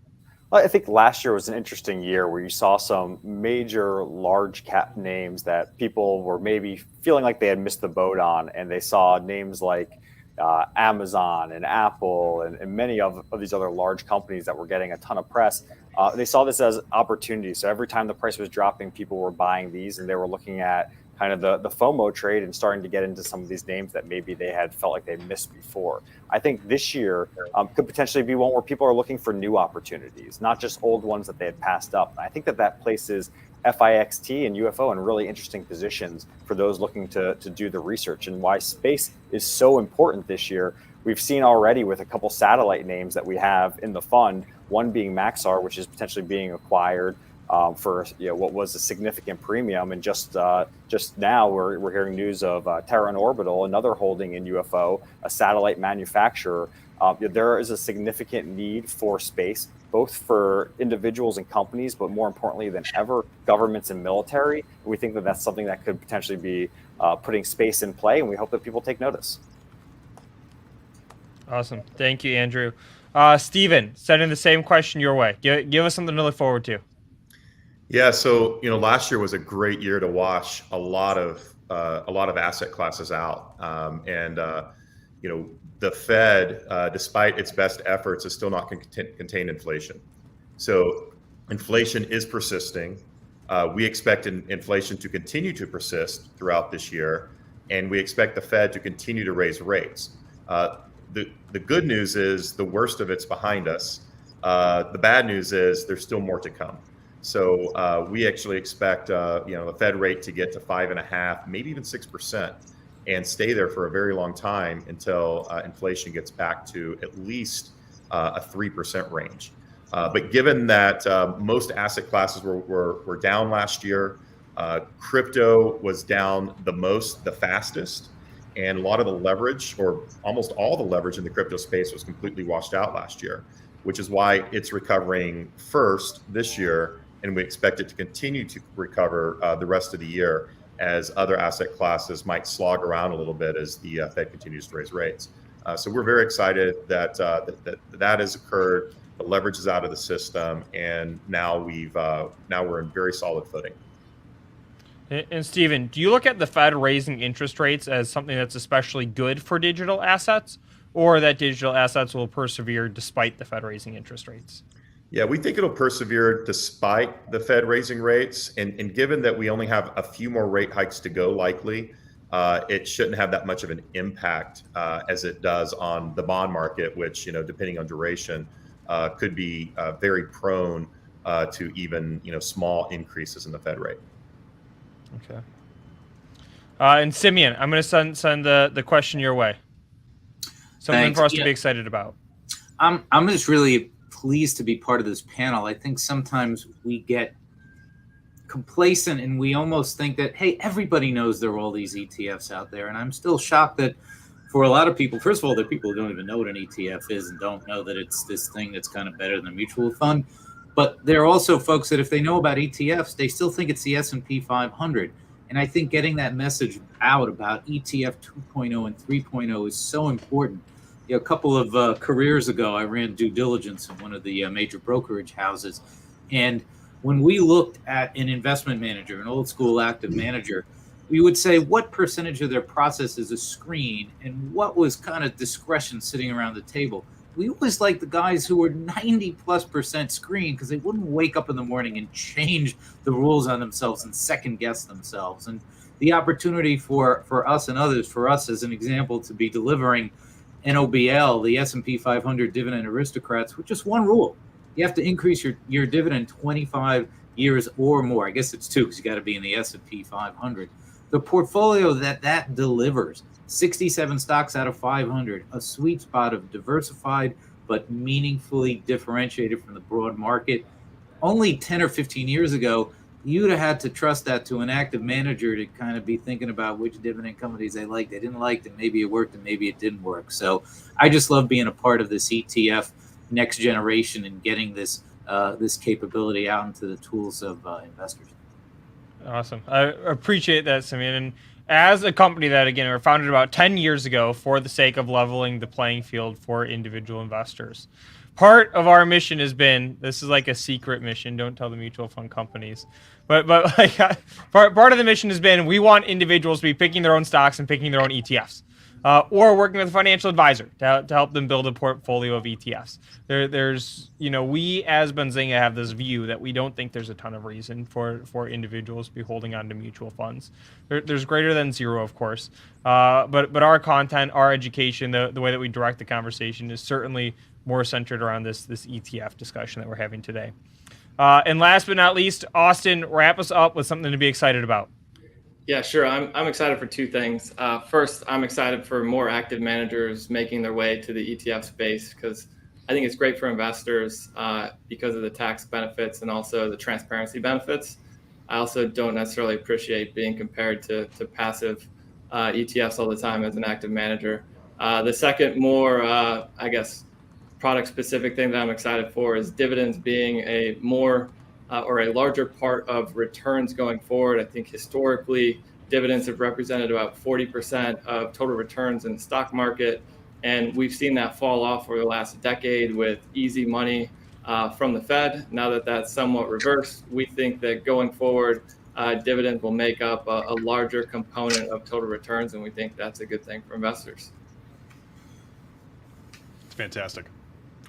I think last year was an interesting year where you saw some major large cap names that people were maybe feeling like they had missed the boat on, and they saw names like Amazon and Apple and many of these other large companies that were getting a ton of press. They saw this as opportunity. So every time the price was dropping, people were buying these, and they were looking at kind of the FOMO trade and starting to get into some of these names that maybe they had felt like they missed before. I think this year could potentially be one where people are looking for new opportunities, not just old ones that they had passed up. I think that places FIXT and UFO in really interesting positions for those looking to do the research, and why space is so important this year. We've seen already with a couple satellite names that we have in the fund, one being Maxar, which is potentially being acquired for what was a significant premium, and just now we're hearing news of Terran Orbital, another holding in UFO, a satellite manufacturer. There is a significant need for space, both for individuals and companies, but more importantly than ever, governments and military. We think that that's something that could potentially be putting space in play, and we hope that people take notice. Awesome. Thank you, Andrew. Steven, sending the same question your way. Give us something to look forward to. Yeah, so last year was a great year to wash a lot of asset classes out, and the Fed, despite its best efforts, is still not going to contain inflation. So inflation is persisting. We expect inflation to continue to persist throughout this year, and we expect the Fed to continue to raise rates. The good news is the worst of it's behind us. The bad news is there's still more to come. So we actually expect the Fed rate to get to 5.5%, maybe even 6%, and stay there for a very long time until inflation gets back to at least a 3% range. But given that most asset classes were down last year, crypto was down the fastest, and a lot of the leverage, or almost all the leverage in the crypto space, was completely washed out last year, which is why it's recovering first this year. And we expect it to continue to recover the rest of the year as other asset classes might slog around a little bit as the Fed continues to raise rates. So we're very excited that has occurred. The leverage is out of the system, and now we're in very solid footing. And Steven, do you look at the Fed raising interest rates as something that's especially good for digital assets, or that digital assets will persevere despite the Fed raising interest rates? Yeah, we think it'll persevere despite the Fed raising rates. And given that we only have a few more rate hikes to go, likely, it shouldn't have that much of an impact as it does on the bond market, which, depending on duration, could be very prone to even, small increases in the Fed rate. Okay. And Simeon, I'm going to send the question your way. Something Thanks. for us to be excited about. I'm just really pleased to be part of this panel. I think sometimes we get complacent and we almost think that, hey, everybody knows there are all these ETFs out there. And I'm still shocked that for a lot of people, first of all, there are people who don't even know what an ETF is and don't know that it's this thing that's kind of better than a mutual fund. But there are also folks that if they know about ETFs, they still think it's the S&P 500. And I think getting that message out about ETF 2.0 and 3.0 is so important. A couple of careers ago, I ran due diligence in one of the major brokerage houses. And when we looked at an investment manager, an old school active manager, we would say what percentage of their process is a screen and what was kind of discretion sitting around the table. We always liked the guys who were 90+% screen because they wouldn't wake up in the morning and change the rules on themselves and second guess themselves. And the opportunity for us and others, for us as an example, to be delivering NOBL, the S&P 500 dividend aristocrats, with just one rule. You have to increase your dividend 25 years or more. I guess it's 2 because you got to be in the S&P 500. The portfolio that delivers 67 stocks out of 500, a sweet spot of diversified but meaningfully differentiated from the broad market. Only 10 or 15 years ago, you'd have had to trust that to an active manager to kind of be thinking about which dividend companies they liked, they didn't like, and maybe it worked and maybe it didn't work. So I just love being a part of this ETF next generation and getting this capability out into the tools of investors. Awesome. I appreciate that, Simeon. And as a company that, again, were founded about 10 years ago for the sake of leveling the playing field for individual investors, part of our mission has been, this is like a secret mission, don't tell the mutual fund companies, but like part of the mission has been, we want individuals to be picking their own stocks and picking their own ETFs. Or working with a financial advisor to help them build a portfolio of ETFs. There's, we as Benzinga have this view that we don't think there's a ton of reason for individuals to be holding on to mutual funds. There's greater than zero, of course. But our content, our education, the way that we direct the conversation is certainly more centered around this ETF discussion that we're having today. And last but not least, Austin, wrap us up with something to be excited about. Yeah, sure. I'm excited for two things. First, I'm excited for more active managers making their way to the ETF space because I think it's great for investors because of the tax benefits and also the transparency benefits. I also don't necessarily appreciate being compared to passive ETFs all the time as an active manager. The second more, product-specific thing that I'm excited for is dividends being a more or a larger part of returns going forward. I think historically, dividends have represented about 40% of total returns in the stock market. And we've seen that fall off over the last decade with easy money from the Fed. Now that that's somewhat reversed, we think that going forward, dividends will make up a larger component of total returns. And we think that's a good thing for investors. It's fantastic.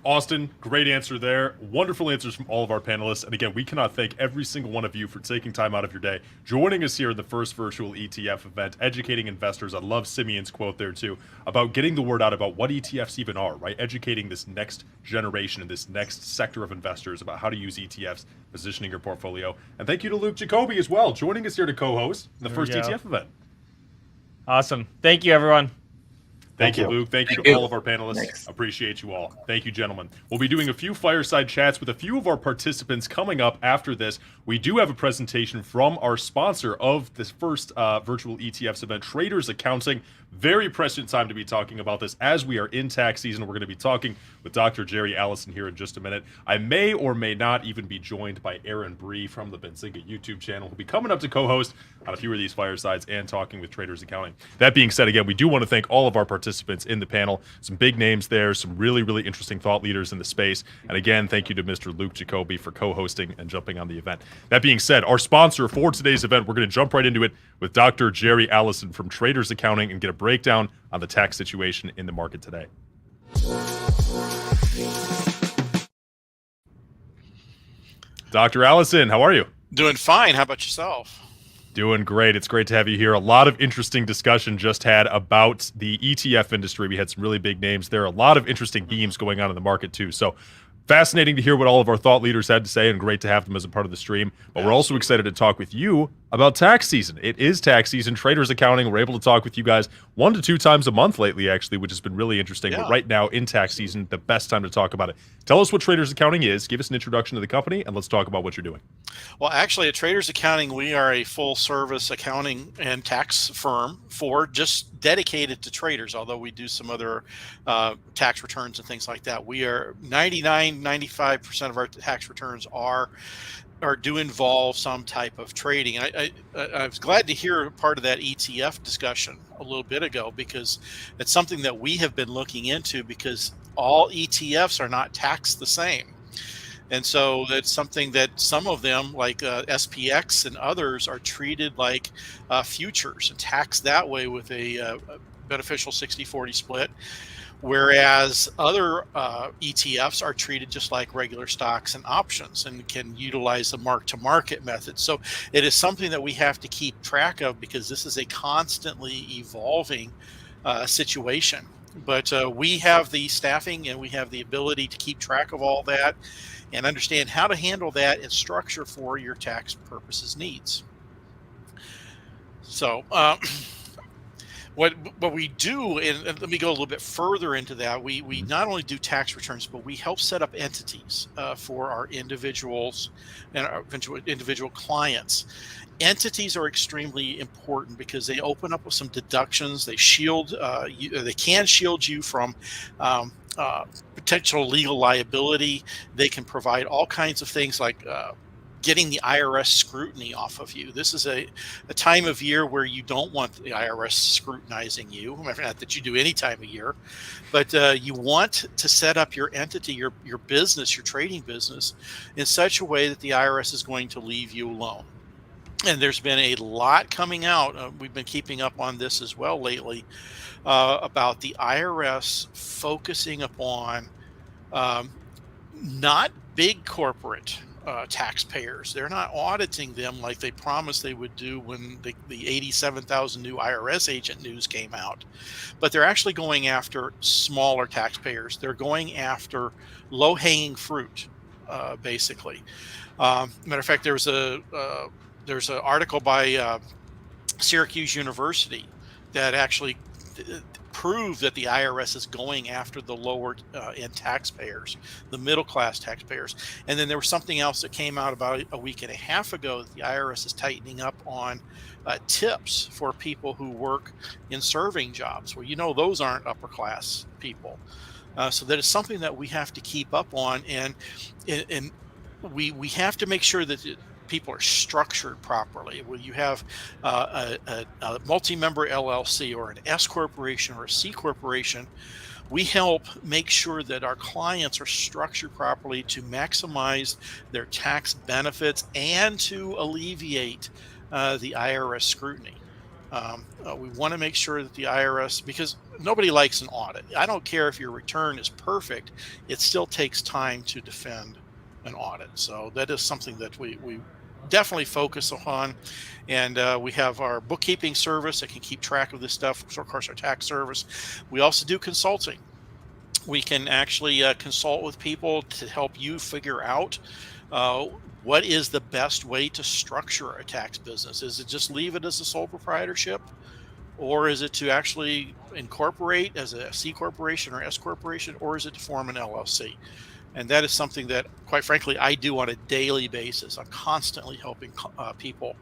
Austin, great answer there. Wonderful answers from all of our panelists. And again, we cannot thank every single one of you for taking time out of your day, joining us here in the first virtual ETF event, educating investors. I love Simeon's quote there too, about getting the word out about what ETFs even are, right? Educating this next generation and this next sector of investors about how to use ETFs, positioning your portfolio. And thank you to Luke Jacoby as well, joining us here to co-host the first ETF event. Awesome. Thank you, everyone. Thank you, Luke. Thank you to all of our panelists. Thanks. Appreciate you all. Thank you, gentlemen. We'll be doing a few fireside chats with a few of our participants coming up after this. We do have a presentation from our sponsor of this first virtual ETFs event, Traders Accounting. Very prescient time to be talking about this as we are in tax season. We're going to be talking with Dr. Jerry Allison here in just a minute. I may or may not even be joined by Aaron Bree from the Benzinga YouTube channel, who'll be coming up to co-host on a few of these firesides and talking with Traders Accounting. That being said, again, we do want to thank all of our participants in the panel. Some big names there, some really, really interesting thought leaders in the space. And again, thank you to Mr. Luke Jacoby for co-hosting and jumping on the event. That being said, our sponsor for today's event, we're going to jump right into it with Dr. Jerry Allison from Traders Accounting and get a breakdown on the tax situation in the market today. Dr. Allison, how are you? Doing fine. How about yourself? Doing great. It's great to have you here. A lot of interesting discussion just had about the ETF industry. We had some really big names there. A lot of interesting themes going on in the market too. So fascinating to hear what all of our thought leaders had to say, and great to have them as a part of the stream. But we're also excited to talk with you about tax season. It is tax season. Traders Accounting, we're able to talk with you guys 1 to 2 times a month lately, actually, which has been really interesting. But right now in tax season, the best time to talk about it. Tell us what Traders Accounting is, give us an introduction to the company, and let's talk about what you're doing. Well, actually, at Traders Accounting, we are a full-service accounting and tax firm for just dedicated to traders, although we do some other tax returns and things like that. We are 95% of our tax returns do involve some type of trading. And I was glad to hear part of that ETF discussion a little bit ago, because it's something that we have been looking into, because all ETFs are not taxed the same. And so that's something that some of them, like SPX and others, are treated like futures and taxed that way with a beneficial 60-40 split. Whereas other ETFs are treated just like regular stocks and options and can utilize the mark-to-market method. So it is something that we have to keep track of, because this is a constantly evolving situation. But we have the staffing and we have the ability to keep track of all that and understand how to handle that and structure for your tax purposes needs. So what we do, and let me go a little bit further into that, we not only do tax returns, but we help set up entities for our individuals and our individual clients. Entities are extremely important because they open up with some deductions. They shield they can shield you from potential legal liability. They can provide all kinds of things like getting the IRS scrutiny off of you. This is a time of year where you don't want the IRS scrutinizing you. Not that you do any time of year, but you want to set up your entity, your business, your trading business in such a way that the IRS is going to leave you alone. And there's been a lot coming out. We've been keeping up on this as well lately about the IRS focusing upon not big corporate taxpayers. They're not auditing them like they promised they would do when the 87,000 new IRS agent news came out. But they're actually going after smaller taxpayers. They're going after low-hanging fruit, basically. Matter of fact, there's an article by Syracuse University that actually prove that the IRS is going after the lower end taxpayers, the middle class taxpayers. And then there was something else that came out about a week and a half ago that the IRS is tightening up on tips for people who work in serving jobs. Well, you know, those aren't upper class people. So that is something that we have to keep up on, and we have to make sure that people are structured properly. When you have a multi-member LLC or an S corporation or a C corporation, we help make sure that our clients are structured properly to maximize their tax benefits and to alleviate the IRS scrutiny. We want to make sure that the IRS, because nobody likes an audit. I don't care if your return is perfect, it still takes time to defend an audit. So that is something that we definitely focus on. And we have our bookkeeping service that can keep track of this stuff. So of course, our tax service. We also do consulting. We can actually consult with people to help you figure out what is the best way to structure a tax business. Is it just leave it as a sole proprietorship? Or is it to actually incorporate as a C corporation or S corporation? Or is it to form an LLC? And that is something that, quite frankly, I do on a daily basis. I'm constantly helping people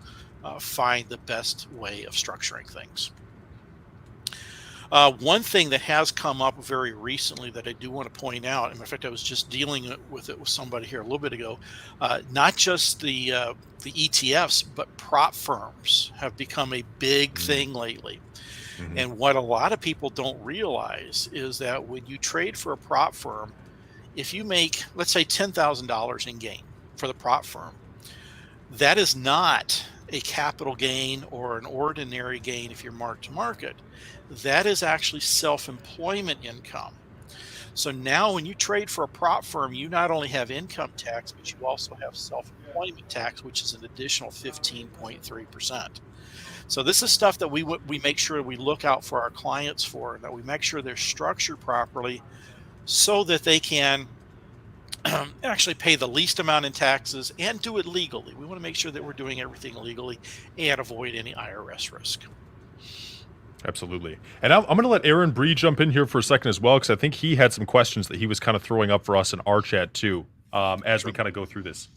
find the best way of structuring things. One thing that has come up very recently that I do want to point out, and in fact, I was just dealing with it with somebody here a little bit ago, not just the ETFs, but prop firms have become a big thing lately. Mm-hmm. And what a lot of people don't realize is that when you trade for a prop firm, if you make, let's say, $10,000 in gain for the prop firm, that is not a capital gain or an ordinary gain if you're mark to market. That is actually self-employment income. So now when you trade for a prop firm, you not only have income tax, but you also have self-employment tax, which is an additional 15.3%. So this is stuff that we make sure we look out for our clients for, and that we make sure they're structured properly so that they can actually pay the least amount in taxes and do it legally. We want to make sure that we're doing everything legally and avoid any IRS risk. Absolutely. And I'm going to let Aaron Bree jump in here for a second as well, because I think he had some questions that he was kind of throwing up for us in our chat too, as we kind of go through this.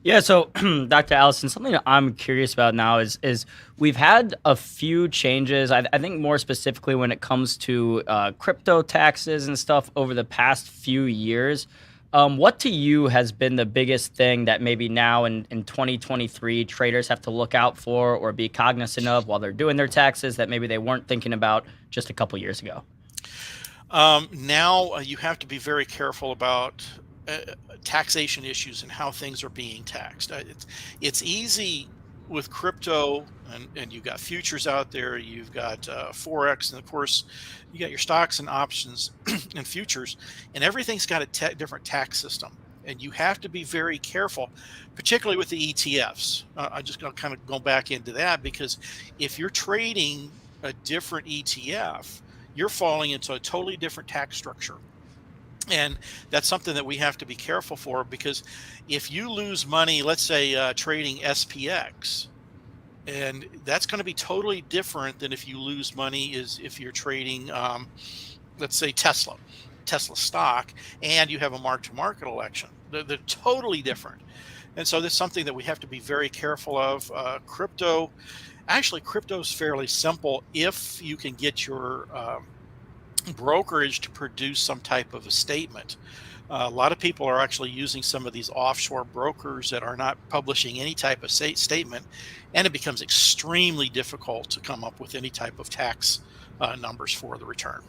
Yeah, so Dr. Allison, something that I'm curious about now is we've had a few changes, I think more specifically when it comes to crypto taxes and stuff over the past few years. What to you has been the biggest thing that maybe now in 2023 traders have to look out for or be cognizant of while they're doing their taxes that maybe they weren't thinking about just a couple years ago? Now you have to be very careful about taxation issues and how things are being taxed. It's easy with crypto, and you've got futures out there, you've got Forex, and of course you got your stocks and options and futures, and everything's got a different tax system, and you have to be very careful, particularly with the ETFs. I'm just going to kind of go back into that, because if you're trading a different ETF, you're falling into a totally different tax structure. And that's something that we have to be careful for, because if you lose money, let's say trading SPX, and that's going to be totally different than if you lose money is if you're trading, let's say Tesla stock, and you have a mark-to-market election. They're totally different. And so that's something that we have to be very careful of. Crypto is fairly simple if you can get your brokerage to produce some type of a statement. A lot of people are actually using some of these offshore brokers that are not publishing any type of statement, and it becomes extremely difficult to come up with any type of tax numbers for the return.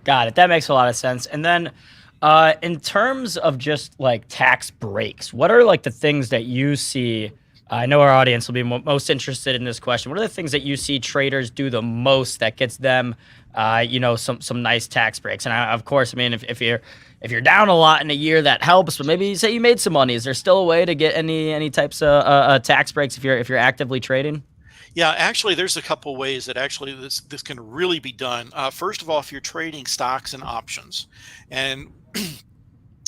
Got it. That makes a lot of sense. And then in terms of just like tax breaks, what are like the things that you see? I know our audience will be most interested in this question. What are the things that you see traders do the most that gets them, some nice tax breaks? And of course, I mean, if you're down a lot in a year, that helps. But maybe you say you made some money. Is there still a way to get any types of tax breaks if you're actively trading? Yeah, actually, there's a couple ways that actually this can really be done. First of all, if you're trading stocks and options, and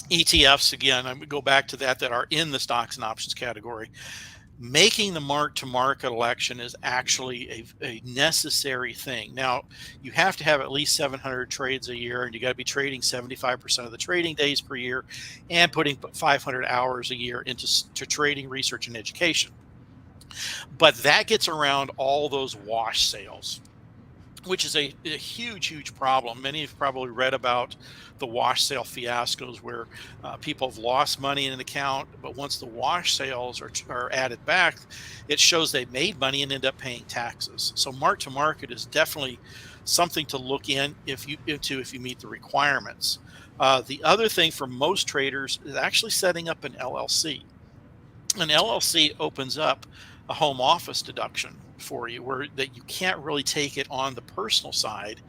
ETFs, again, I would go back to that are in the stocks and options category. Making the mark-to-market election is actually a necessary thing. Now, you have to have at least 700 trades a year, and you got to be trading 75% of the trading days per year, and putting 500 hours a year into trading, research, and education. But that gets around all those wash sales, which is a huge problem. Many have probably read about the wash sale fiascos where people have lost money in an account, but once the wash sales are added back, it shows they made money and end up paying taxes. So mark to market is definitely something to look into if you meet the requirements. The other thing for most traders is actually setting up an LLC. An LLC opens up a home office deduction for you where that you can't really take it on the personal side.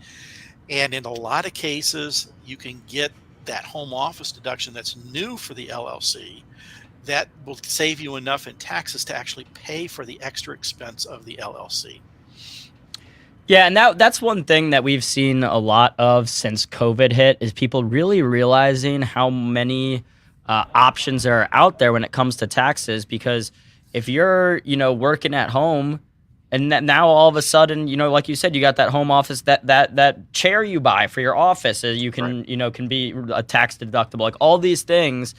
And in a lot of cases, you can get that home office deduction that's new for the LLC that will save you enough in taxes to actually pay for the extra expense of the LLC. Yeah, and that's one thing that we've seen a lot of since COVID hit is people really realizing how many options are out there when it comes to taxes. Because if you're, working at home, and now all of a sudden, like you said, you got that home office, that chair you buy for your office, you can, right, can be a tax deductible. Like all these things,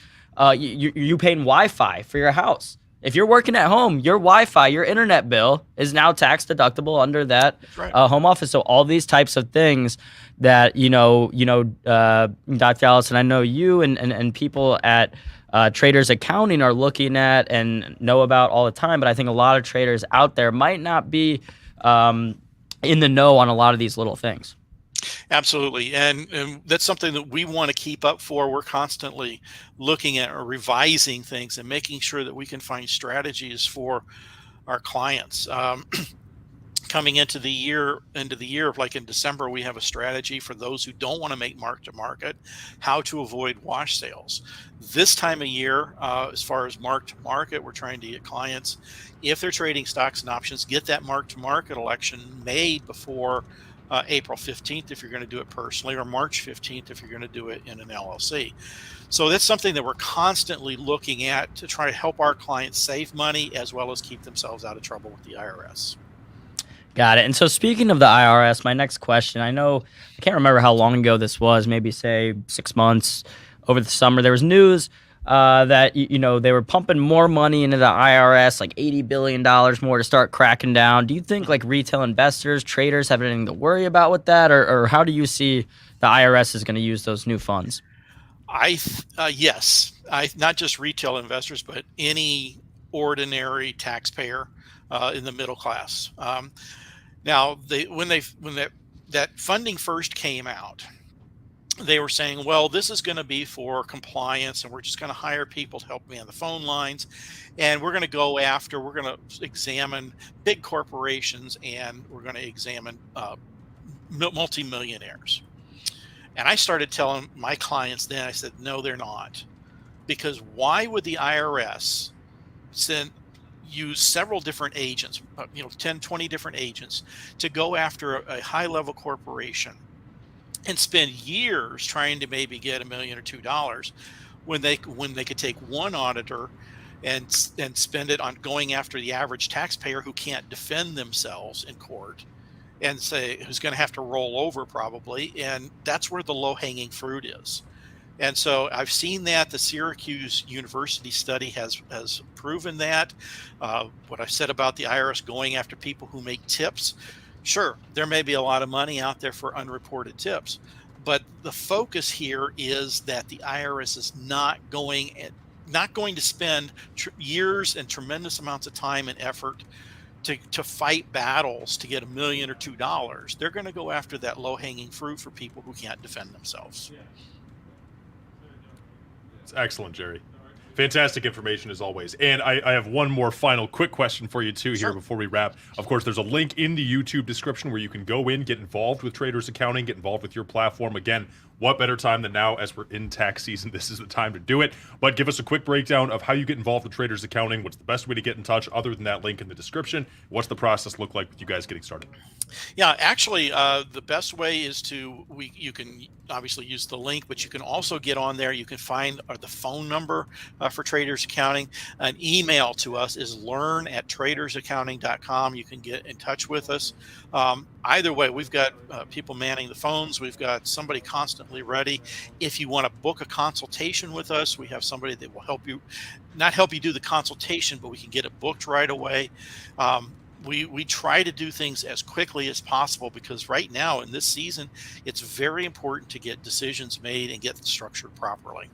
you paying Wi-Fi for your house. If you're working at home, your Wi-Fi, your internet bill is now tax deductible under that home office. So all these types of things that, Dr. Allison, I know you and people at Traders Accounting are looking at and know about all the time, but I think a lot of traders out there might not be in the know on a lot of these little things. Absolutely. And that's something that we want to keep up for. We're constantly looking at or revising things and making sure that we can find strategies for our clients. Coming into the year, like in December, we have a strategy for those who don't want to make mark to market, how to avoid wash sales. This time of year, as far as mark to market, we're trying to get clients, if they're trading stocks and options, get that mark to market election made before April 15th if you're going to do it personally, or March 15th if you're going to do it in an LLC. So that's something that we're constantly looking at to try to help our clients save money as well as keep themselves out of trouble with the IRS. Got it. And so speaking of the IRS, my next question, I can't remember how long ago this was, maybe say 6 months over the summer, there was news that, they were pumping more money into the IRS, like $80 billion more to start cracking down. Do you think like retail investors, traders have anything to worry about with that? Or how do you see the IRS is going to use those new funds? Yes, not just retail investors, but any ordinary taxpayer in the middle class. Now, when that funding first came out, they were saying, well, this is going to be for compliance, and we're just going to hire people to help man the phone lines, and we're going to examine big corporations, and we're going to examine multimillionaires. And I started telling my clients then, I said, no, they're not. Because why would the IRS use several different agents, 10, 20 different agents to go after a high-level corporation and spend years trying to maybe get $1 million or $2 million when they could take one auditor and spend it on going after the average taxpayer who can't defend themselves in court and say who's going to have to roll over probably, and that's where the low-hanging fruit is. And so I've seen that the Syracuse University study has proven that. What I said about the IRS going after people who make tips, Sure, there may be a lot of money out there for unreported tips, but the focus here is that the IRS is not going to spend years and tremendous amounts of time and effort to fight battles to get $1 million or $2. They're going to go after that low-hanging fruit for people who can't defend themselves. It's excellent, Jerry. Fantastic information as always. And I have one more final quick question for you too here before we wrap. Of course, there's a link in the YouTube description where you can go in, get involved with Traders Accounting, get involved with your platform. Again, what better time than now as we're in tax season? This is the time to do it. But give us a quick breakdown of how you get involved with Traders Accounting. What's the best way to get in touch other than that link in the description? What's the process look like with you guys getting started? Yeah, actually, the best way is you can obviously use the link, but you can also get on there. You can find the phone number for Traders Accounting. An email to us is learn@tradersaccounting.com. You can get in touch with us. Either way, we've got people manning the phones. We've got somebody constantly ready. If you want to book a consultation with us, we have somebody that will help you, not help you do the consultation, but we can get it booked right away. We try to do things as quickly as possible because right now in this season, it's very important to get decisions made and get them structured properly.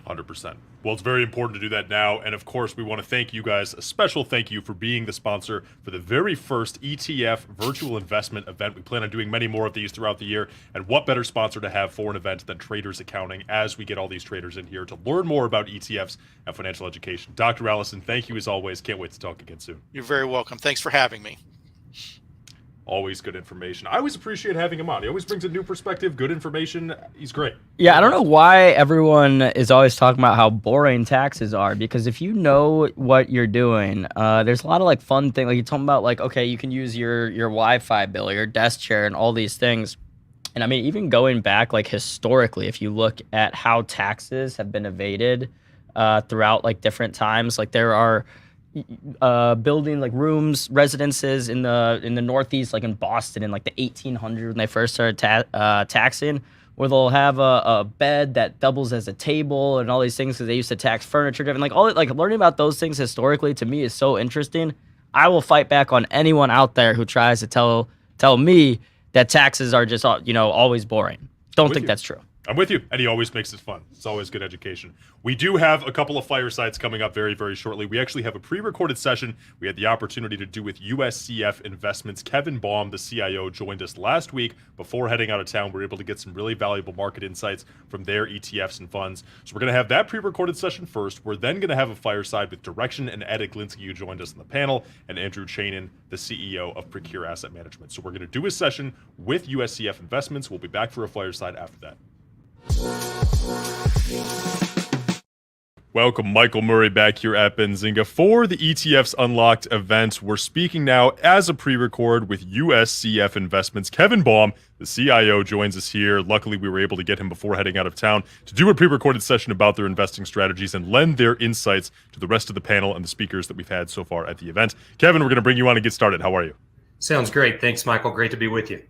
100%. Well, it's very important to do that now. And of course, we want to thank you guys. A special thank you for being the sponsor for the very first ETF virtual investment event. We plan on doing many more of these throughout the year. And what better sponsor to have for an event than Traders Accounting as we get all these traders in here to learn more about ETFs and financial education. Dr. Allison, thank you as always. Can't wait to talk again soon. You're very welcome. Thanks for having me. Always good information. I always appreciate having him on. He always brings a new perspective, good information. He's great. Yeah, I don't know why everyone is always talking about how boring taxes are, because if you know what you're doing, there's a lot of like fun things. Like you're talking about like, okay, you can use your Wi-Fi bill, your desk chair, and all these things. And I mean, even going back like historically, if you look at how taxes have been evaded throughout like different times, like there are building like rooms, residences in the Northeast, like in Boston in like the 1800s when they first started taxing, where they'll have a bed that doubles as a table and all these things because they used to tax furniture driven. Like learning about those things historically to me is so interesting. I will fight back on anyone out there who tries to tell me that taxes are just always boring. Don't think that's true. I'm with you, and he always makes it fun. It's always good education. We do have a couple of firesides coming up very, very shortly. We actually have a pre-recorded session we had the opportunity to do with USCF Investments. Kevin Baum, the CIO, joined us last week before heading out of town. We were able to get some really valuable market insights from their ETFs and funds. So we're going to have that pre-recorded session first. We're then going to have a fireside with Direxion and Glinsky, who joined us on the panel, and Andrew Chanin, the CEO of Procure Asset Management. So we're going to do a session with USCF Investments. We'll be back for a fireside after that. Welcome, Michael Murray, back here at Benzinga for the ETFs Unlocked event. We're speaking now as a pre-record with USCF Investments. Kevin Baum, the CIO, joins us here. Luckily, we were able to get him before heading out of town to do a pre-recorded session about their investing strategies and lend their insights to the rest of the panel and the speakers that we've had so far at the event. Kevin, we're going to bring you on and get started. How are you? Sounds great. Thanks, Michael. Great to be with you.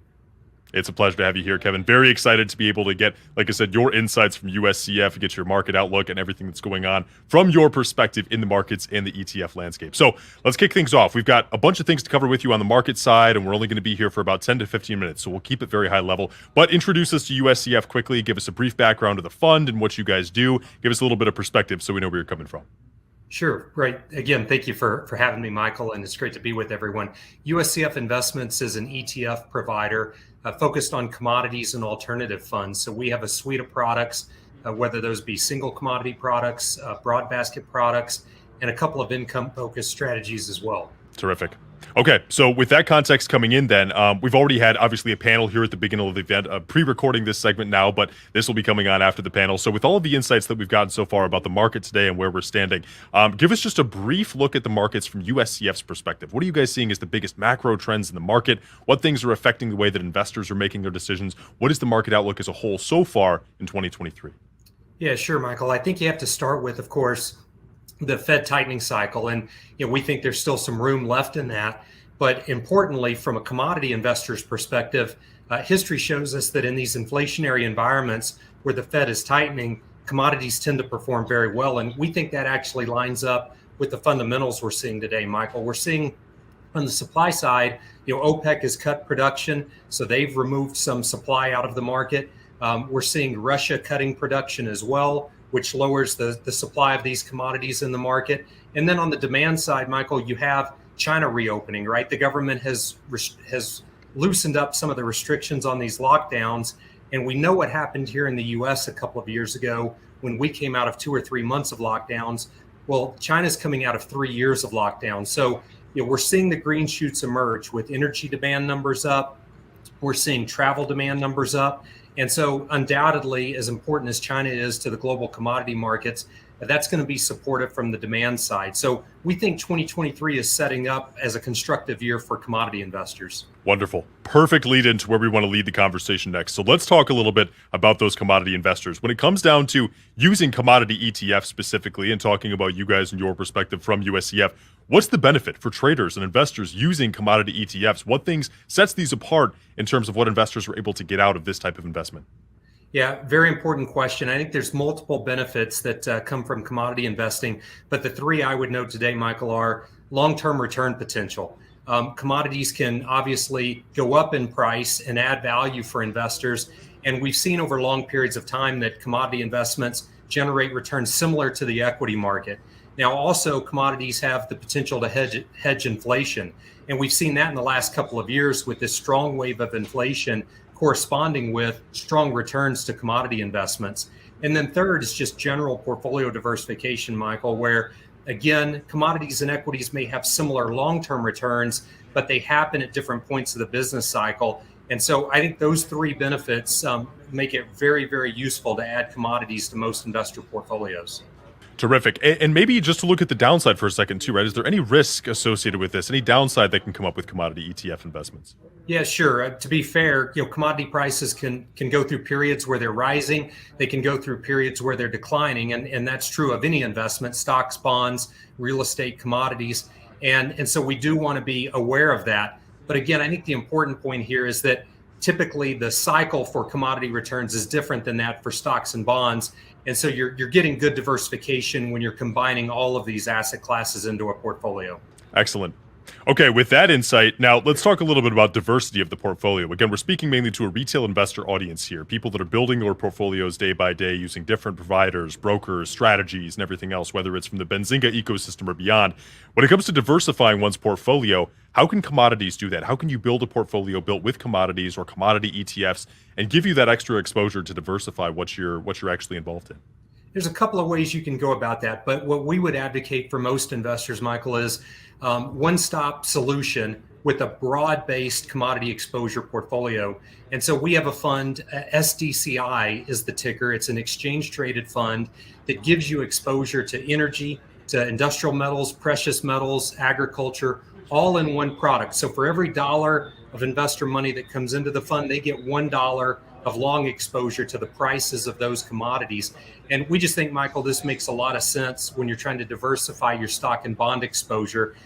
It's a pleasure to have you here, Kevin. Very excited to be able to get, like I said, your insights from USCF, get your market outlook and everything that's going on from your perspective in the markets and the ETF landscape. So let's kick things off. We've got a bunch of things to cover with you on the market side, and we're only going to be here for about 10 to 15 minutes, so we'll keep it very high level. But introduce us to USCF quickly. Give us a brief background of the fund and what you guys do. Give us a little bit of perspective so we know where you're coming from. Sure. Great. Again, thank you for having me, Michael, and it's great to be with everyone. USCF Investments is an ETF provider focused on commodities and alternative funds. So we have a suite of products, whether those be single commodity products, broad basket products, and a couple of income-focused strategies as well. Terrific. Okay, so with that context coming in then, we've already had obviously a panel here at the beginning of the event, pre-recording this segment now, but this will be coming on after the panel. So with all of the insights that we've gotten so far about the market today and where we're standing, give us just a brief look at the markets from USCF's perspective. What are you guys seeing as the biggest macro trends in the market? What things are affecting the way that investors are making their decisions? What is the market outlook as a whole so far in 2023? Yeah, sure, Michael. I think you have to start with, of course, the Fed tightening cycle. And we think there's still some room left in that. But importantly, from a commodity investor's perspective, history shows us that in these inflationary environments where the Fed is tightening, commodities tend to perform very well. And we think that actually lines up with the fundamentals we're seeing today, Michael. We're seeing On the supply side, OPEC has cut production, so they've removed some supply out of the market. We're seeing Russia cutting production as well, which lowers the supply of these commodities in the market. And then on the demand side, Michael, you have China reopening, right? The government has loosened up some of the restrictions on these lockdowns. And we know what happened here in the US a couple of years ago when we came out of 2 or 3 months of lockdowns. Well, China's coming out of 3 years of lockdown. So we're seeing the green shoots emerge with energy demand numbers up. We're seeing travel demand numbers up. And so undoubtedly, as important as China is to the global commodity markets, that's going to be supportive from the demand side. So we think 2023 is setting up as a constructive year for commodity investors. Wonderful. Perfect lead into where we want to lead the conversation next. So let's talk a little bit about those commodity investors. When it comes down to using commodity ETFs specifically and talking about you guys and your perspective from USCF, what's the benefit for traders and investors using commodity ETFs? What things sets these apart in terms of what investors are able to get out of this type of investment? Yeah, very important question. I think there's multiple benefits that come from commodity investing, but the three I would note today, Michael, are long-term return potential. Commodities can obviously go up in price and add value for investors, and we've seen over long periods of time that commodity investments generate returns similar to the equity market. Now, also, commodities have the potential to hedge inflation, and we've seen that in the last couple of years with this strong wave of inflation corresponding with strong returns to commodity investments. And then third is just general portfolio diversification, Michael, where again, commodities and equities may have similar long-term returns, but they happen at different points of the business cycle. And so I think those three benefits make it very, very useful to add commodities to most investor portfolios. Terrific. And maybe just to look at the downside for a second too, right? Is there any risk associated with this? Any downside that can come up with commodity ETF investments? Yeah, sure. To be fair, commodity prices can go through periods where they're rising. They can go through periods where they're declining. And that's true of any investment, stocks, bonds, real estate, commodities. And so we do want to be aware of that. But again, I think the important point here is that typically the cycle for commodity returns is different than that for stocks and bonds. And so you're getting good diversification when you're combining all of these asset classes into a portfolio. Excellent. Okay, with that insight, now let's talk a little bit about diversity of the portfolio. Again, we're speaking mainly to a retail investor audience here, people that are building their portfolios day by day using different providers, brokers, strategies, and everything else, whether it's from the Benzinga ecosystem or beyond. When it comes to diversifying one's portfolio, how can commodities do that? How can you build a portfolio built with commodities or commodity ETFs and give you that extra exposure to diversify what you're actually involved in? There's a couple of ways you can go about that, but what we would advocate for most investors, Michael, is one-stop solution with a broad-based commodity exposure portfolio. And so we have a fund, SDCI is the ticker. It's an exchange-traded fund that gives you exposure to energy, to industrial metals, precious metals, agriculture, all in one product. So for every dollar of investor money that comes into the fund, they get $1 of long exposure to the prices of those commodities. And we just think, Michael, this makes a lot of sense when you're trying to diversify your stock and bond exposure.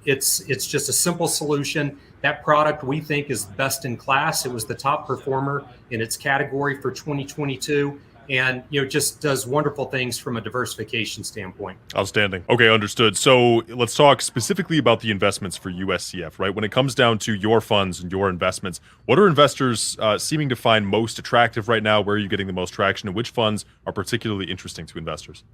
It's just a simple solution. That product we think is best in class. It was the top performer in its category for 2022. And just does wonderful things from a diversification standpoint. Outstanding. Okay, understood. So let's talk specifically about the investments for USCF, right? When it comes down to your funds and your investments, what are investors seeming to find most attractive right now? Where are you getting the most traction, and which funds are particularly interesting to investors?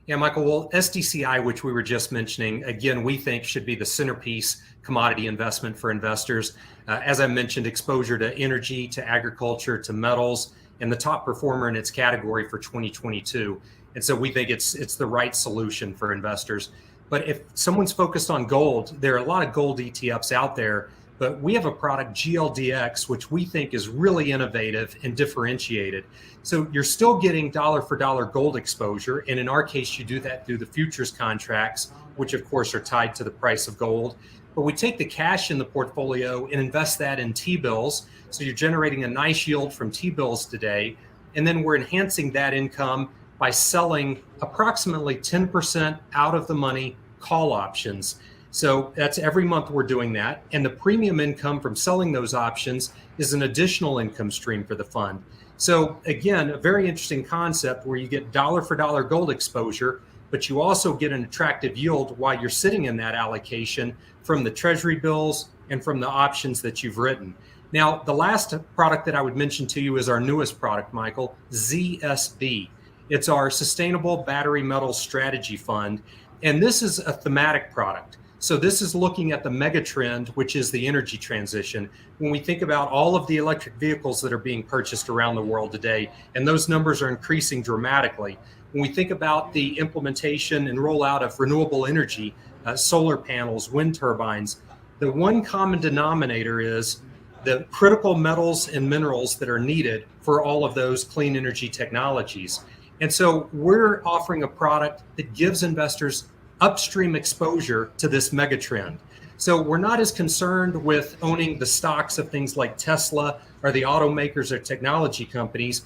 Yeah, Michael, well, SDCI, which we were just mentioning, again, we think should be the centerpiece commodity investment for investors. As I mentioned, exposure to energy, to agriculture, to metals, and the top performer in its category for 2022. And so we think it's the right solution for investors. But if someone's focused on gold, there are a lot of gold ETFs out there, but we have a product, GLDX, which we think is really innovative and differentiated. So you're still getting dollar for dollar gold exposure. And in our case, you do that through the futures contracts, which of course are tied to the price of gold. But we take the cash in the portfolio and invest that in T-bills. So you're generating a nice yield from T-bills today. And then we're enhancing that income by selling approximately 10% out of the money call options. So that's every month we're doing that. And the premium income from selling those options is an additional income stream for the fund. So again, a very interesting concept where you get dollar for dollar gold exposure, but you also get an attractive yield while you're sitting in that allocation from the treasury bills and from the options that you've written. Now, the last product that I would mention to you is our newest product, Michael, ZSB. It's our Sustainable Battery Metals Strategy Fund, and this is a thematic product. So this is looking at the mega trend, which is the energy transition. When we think about all of the electric vehicles that are being purchased around the world today, and those numbers are increasing dramatically. When we think about the implementation and rollout of renewable energy, solar panels, wind turbines, the one common denominator is the critical metals and minerals that are needed for all of those clean energy technologies. And so we're offering a product that gives investors upstream exposure to this mega trend. So we're not as concerned with owning the stocks of things like Tesla or the automakers or technology companies.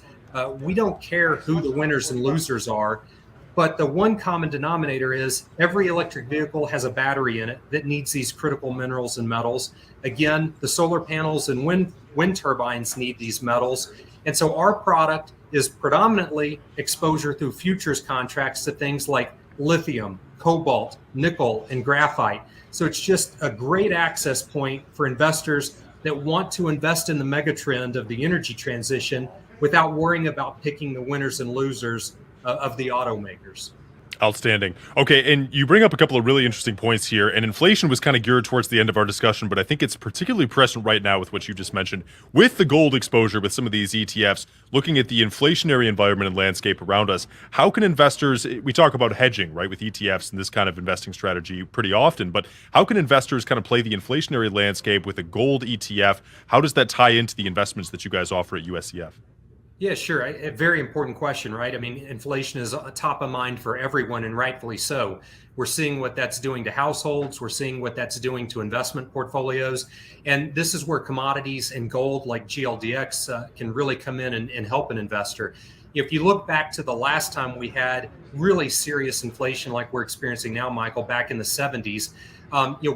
We don't care who the winners and losers are, but the one common denominator is every electric vehicle has a battery in it that needs these critical minerals and metals. Again, the solar panels and wind turbines need these metals. And so our product is predominantly exposure through futures contracts to things like lithium, cobalt, nickel, and graphite. So it's just a great access point for investors that want to invest in the megatrend of the energy transition without worrying about picking the winners and losers of the automakers. Outstanding. Okay, and you bring up a couple of really interesting points here, and inflation was kind of geared towards the end of our discussion, but I think it's particularly present right now with what you just mentioned. With the gold exposure with some of these ETFs, looking at the inflationary environment and landscape around us, how can investors, we talk about hedging, right, with ETFs and this kind of investing strategy pretty often, but how can investors kind of play the inflationary landscape with a gold ETF? How does that tie into the investments that you guys offer at USCF? Yeah, sure. A very important question, right? I mean, inflation is top of mind for everyone, and rightfully so. We're seeing what that's doing to households. We're seeing what that's doing to investment portfolios. And this is where commodities and gold like GLDX can really come in and help an investor. If you look back to the last time we had really serious inflation like we're experiencing now, Michael, back in the 70s,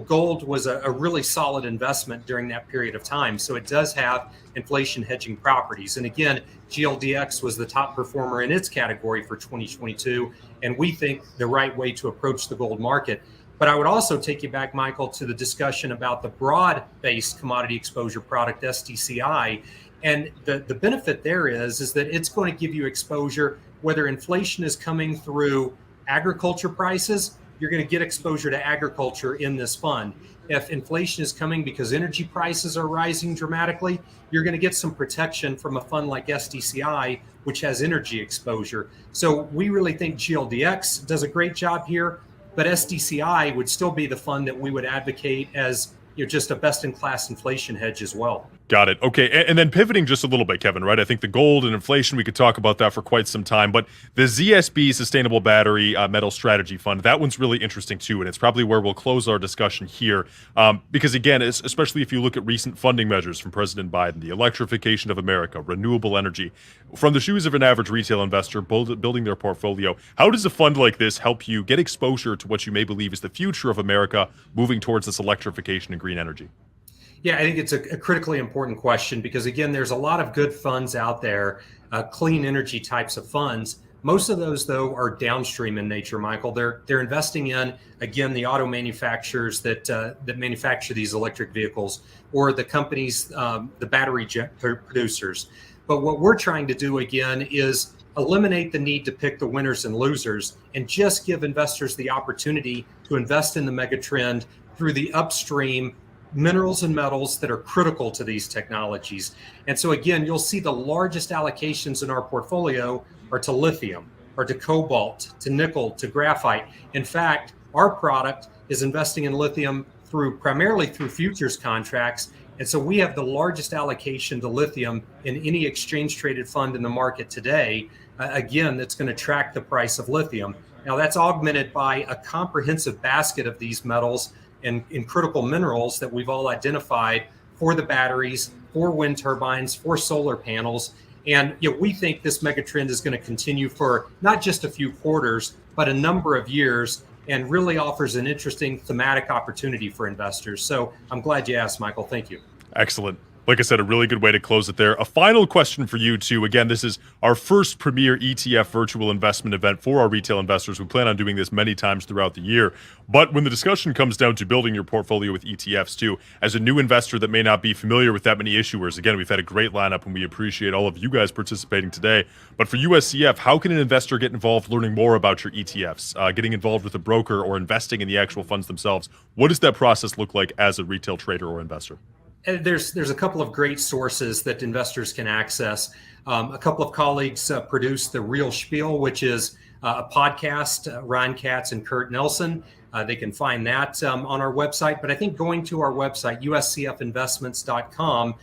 gold was a really solid investment during that period of time. So it does have inflation hedging properties. And again, GLDX was the top performer in its category for 2022. And we think the right way to approach the gold market. But I would also take you back, Michael, to the discussion about the broad-based commodity exposure product, SDCI. And the benefit there is that it's going to give you exposure, whether inflation is coming through agriculture prices, you're going to get exposure to agriculture in this fund. If inflation is coming because energy prices are rising dramatically, you're going to get some protection from a fund like SDCI, which has energy exposure. So we really think GLDX does a great job here, but SDCI would still be the fund that we would advocate as just a best-in-class inflation hedge as well. Got it. Okay, and then pivoting just a little bit, Kevin, right? I think the gold and inflation, we could talk about that for quite some time, but the ZSB Sustainable Battery Metal Strategy Fund, that one's really interesting too, and it's probably where we'll close our discussion here, because again, especially if you look at recent funding measures from President Biden, the electrification of America, renewable energy, from the shoes of an average retail investor building their portfolio, how does a fund like this help you get exposure to what you may believe is the future of America moving towards this electrification and green energy? Yeah, I think it's a critically important question because, again, there's a lot of good funds out there, clean energy types of funds. Most of those, though, are downstream in nature, Michael. They're investing in, again, the auto manufacturers that manufacture these electric vehicles, or the companies, the battery producers. But what we're trying to do, again, is eliminate the need to pick the winners and losers and just give investors the opportunity to invest in the megatrend through the upstream minerals and metals that are critical to these technologies. And so again, you'll see the largest allocations in our portfolio are to lithium, or to cobalt, to nickel, to graphite. In fact, our product is investing in lithium primarily through futures contracts. And so we have the largest allocation to lithium in any exchange traded fund in the market today. Again, that's going to track the price of lithium. Now that's augmented by a comprehensive basket of these metals and in critical minerals that we've all identified for the batteries, for wind turbines, for solar panels. And we think this megatrend is going to continue for not just a few quarters, but a number of years, and really offers an interesting thematic opportunity for investors. So I'm glad you asked, Michael. Thank you. Excellent. Like I said, a really good way to close it there. A final question for you, too. Again, this is our first premier ETF virtual investment event for our retail investors. We plan on doing this many times throughout the year. But when the discussion comes down to building your portfolio with ETFs, too, as a new investor that may not be familiar with that many issuers, again, we've had a great lineup and we appreciate all of you guys participating today. But for USCF, how can an investor get involved learning more about your ETFs, getting involved with a broker or investing in the actual funds themselves? What does that process look like as a retail trader or investor? And there's a couple of great sources that investors can access. A couple of colleagues produced The Real Spiel, which is a podcast, Ryan Katz and Kurt Nelson. They can find that on our website. But I think going to our website, USCFinvestments.com,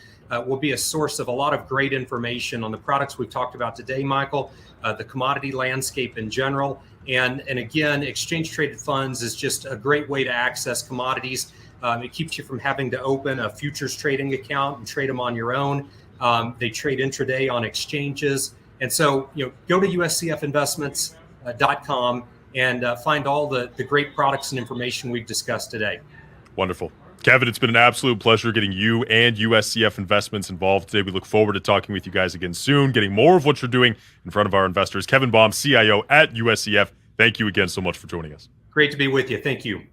will be a source of a lot of great information on the products we've talked about today, Michael, the commodity landscape in general. And again, exchange traded funds is just a great way to access commodities. It keeps you from having to open a futures trading account and trade them on your own. They trade intraday on exchanges. And so, go to USCFinvestments.com and find all the great products and information we've discussed today. Wonderful. Kevin, it's been an absolute pleasure getting you and USCF Investments involved today. We look forward to talking with you guys again soon, getting more of what you're doing in front of our investors. Kevin Baum, CIO at USCF, thank you again so much for joining us. Great to be with you. Thank you.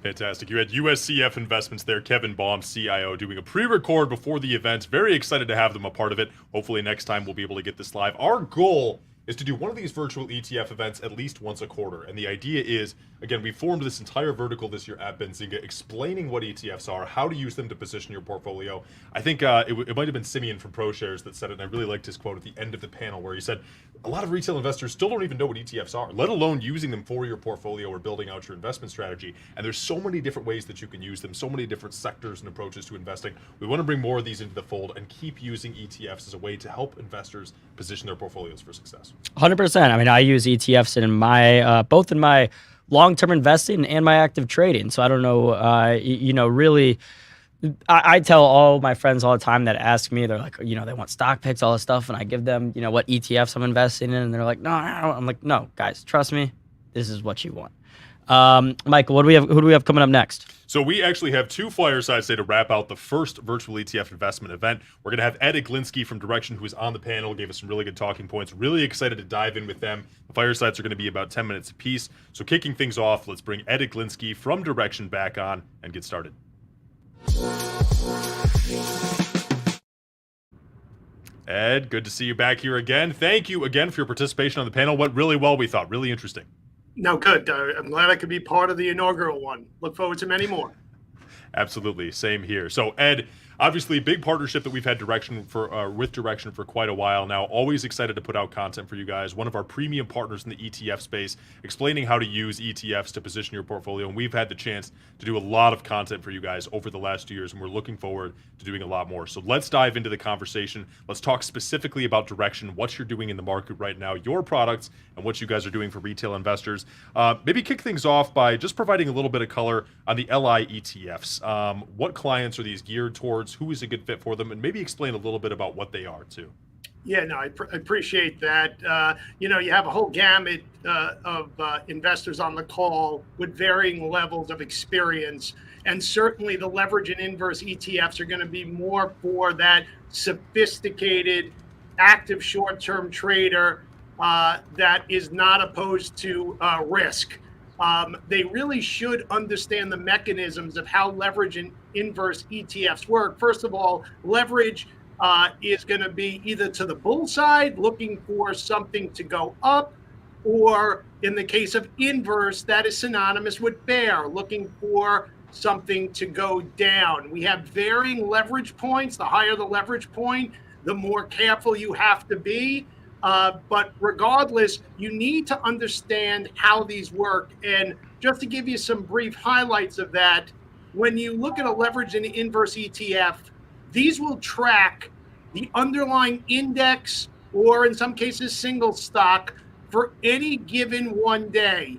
Fantastic. You had USCF Investments there, Kevin Baum, CIO, doing a pre-record before the event. Very excited to have them a part of it. Hopefully next time we'll be able to get this live. Our goal is to do one of these virtual ETF events at least once a quarter. And the idea is, again, we formed this entire vertical this year at Benzinga explaining what ETFs are, how to use them to position your portfolio. I think it might have been Simeon from Proshares that said it, and I really liked his quote at the end of the panel where he said, a lot of retail investors still don't even know what ETFs are, let alone using them for your portfolio or building out your investment strategy. And there's so many different ways that you can use them, so many different sectors and approaches to investing. We want to bring more of these into the fold and keep using ETFs as a way to help investors position their portfolios for success. 100%. I mean, I use ETFs in my both in my long-term investing and my active trading. So I don't know, really, I tell all my friends all the time that ask me, they're like, they want stock picks, all this stuff, and I give them, what ETFs I'm investing in, and they're like, no, I don't. I'm like, no, guys, trust me, this is what you want. Michael, who do we have coming up next? So we actually have two firesides today to wrap out the first virtual ETF investment event. We're going to have Ed Glinsky from Direxion, who is on the panel, gave us some really good talking points. Really excited to dive in with them. The firesides are going to be about 10 minutes apiece. So kicking things off, let's bring Ed Glinsky from Direxion back on and get started. Ed, good to see you back here again. Thank you again for your participation on the panel. Went really well, we thought. Really interesting. No, good. I'm glad I could be part of the inaugural one. Look forward to many more. Absolutely. Same here. So, Ed, obviously, big partnership that we've had with Direxion for quite a while now. Always excited to put out content for you guys. One of our premium partners in the ETF space, explaining how to use ETFs to position your portfolio. And we've had the chance to do a lot of content for you guys over the last 2 years, and we're looking forward to doing a lot more. So let's dive into the conversation. Let's talk specifically about Direxion, what you're doing in the market right now, your products, and what you guys are doing for retail investors. Maybe kick things off by just providing a little bit of color on the LI ETFs. What clients are these geared towards? Who is a good fit for them? And maybe explain a little bit about what they are too. Yeah, no, I appreciate that. You have a whole gamut of investors on the call with varying levels of experience. And certainly the leverage and inverse ETFs are going to be more for that sophisticated, active short-term trader that is not opposed to risk. They really should understand the mechanisms of how leverage and inverse ETFs work. First of all, leverage is going to be either to the bull side, looking for something to go up, or in the case of inverse, that is synonymous with bear, looking for something to go down. We have varying leverage points. The higher the leverage point, the more careful you have to be. But regardless, you need to understand how these work. And just to give you some brief highlights of that, when you look at a leverage and inverse ETF, these will track the underlying index, or in some cases, single stock, for any given one day.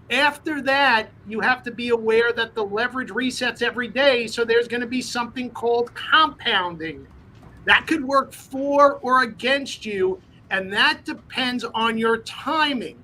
After that, you have to be aware that the leverage resets every day. So there's going to be something called compounding. That could work for or against you. And that depends on your timing.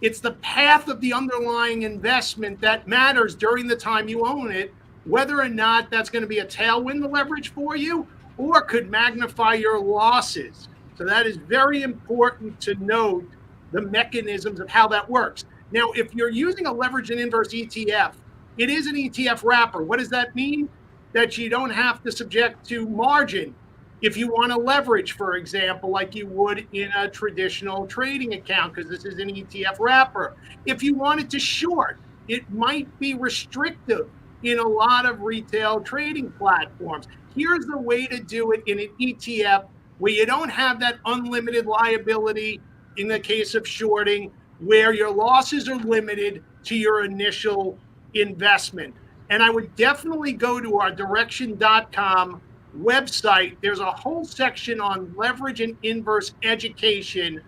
It's the path of the underlying investment that matters during the time you own it, whether or not that's going to be a tailwind to leverage for you or could magnify your losses. So that is very important to note the mechanisms of how that works. Now, if you're using a leverage and inverse ETF, it is an ETF wrapper. What does that mean? That you don't have to subject to margin if you want to leverage, for example, like you would in a traditional trading account, because this is an ETF wrapper. If you wanted to short, it might be restrictive in a lot of retail trading platforms. Here's the way to do it in an ETF where you don't have that unlimited liability in the case of shorting, where your losses are limited to your initial investment. And I would definitely go to our Direxion.com website. There's a whole section on leverage and inverse education.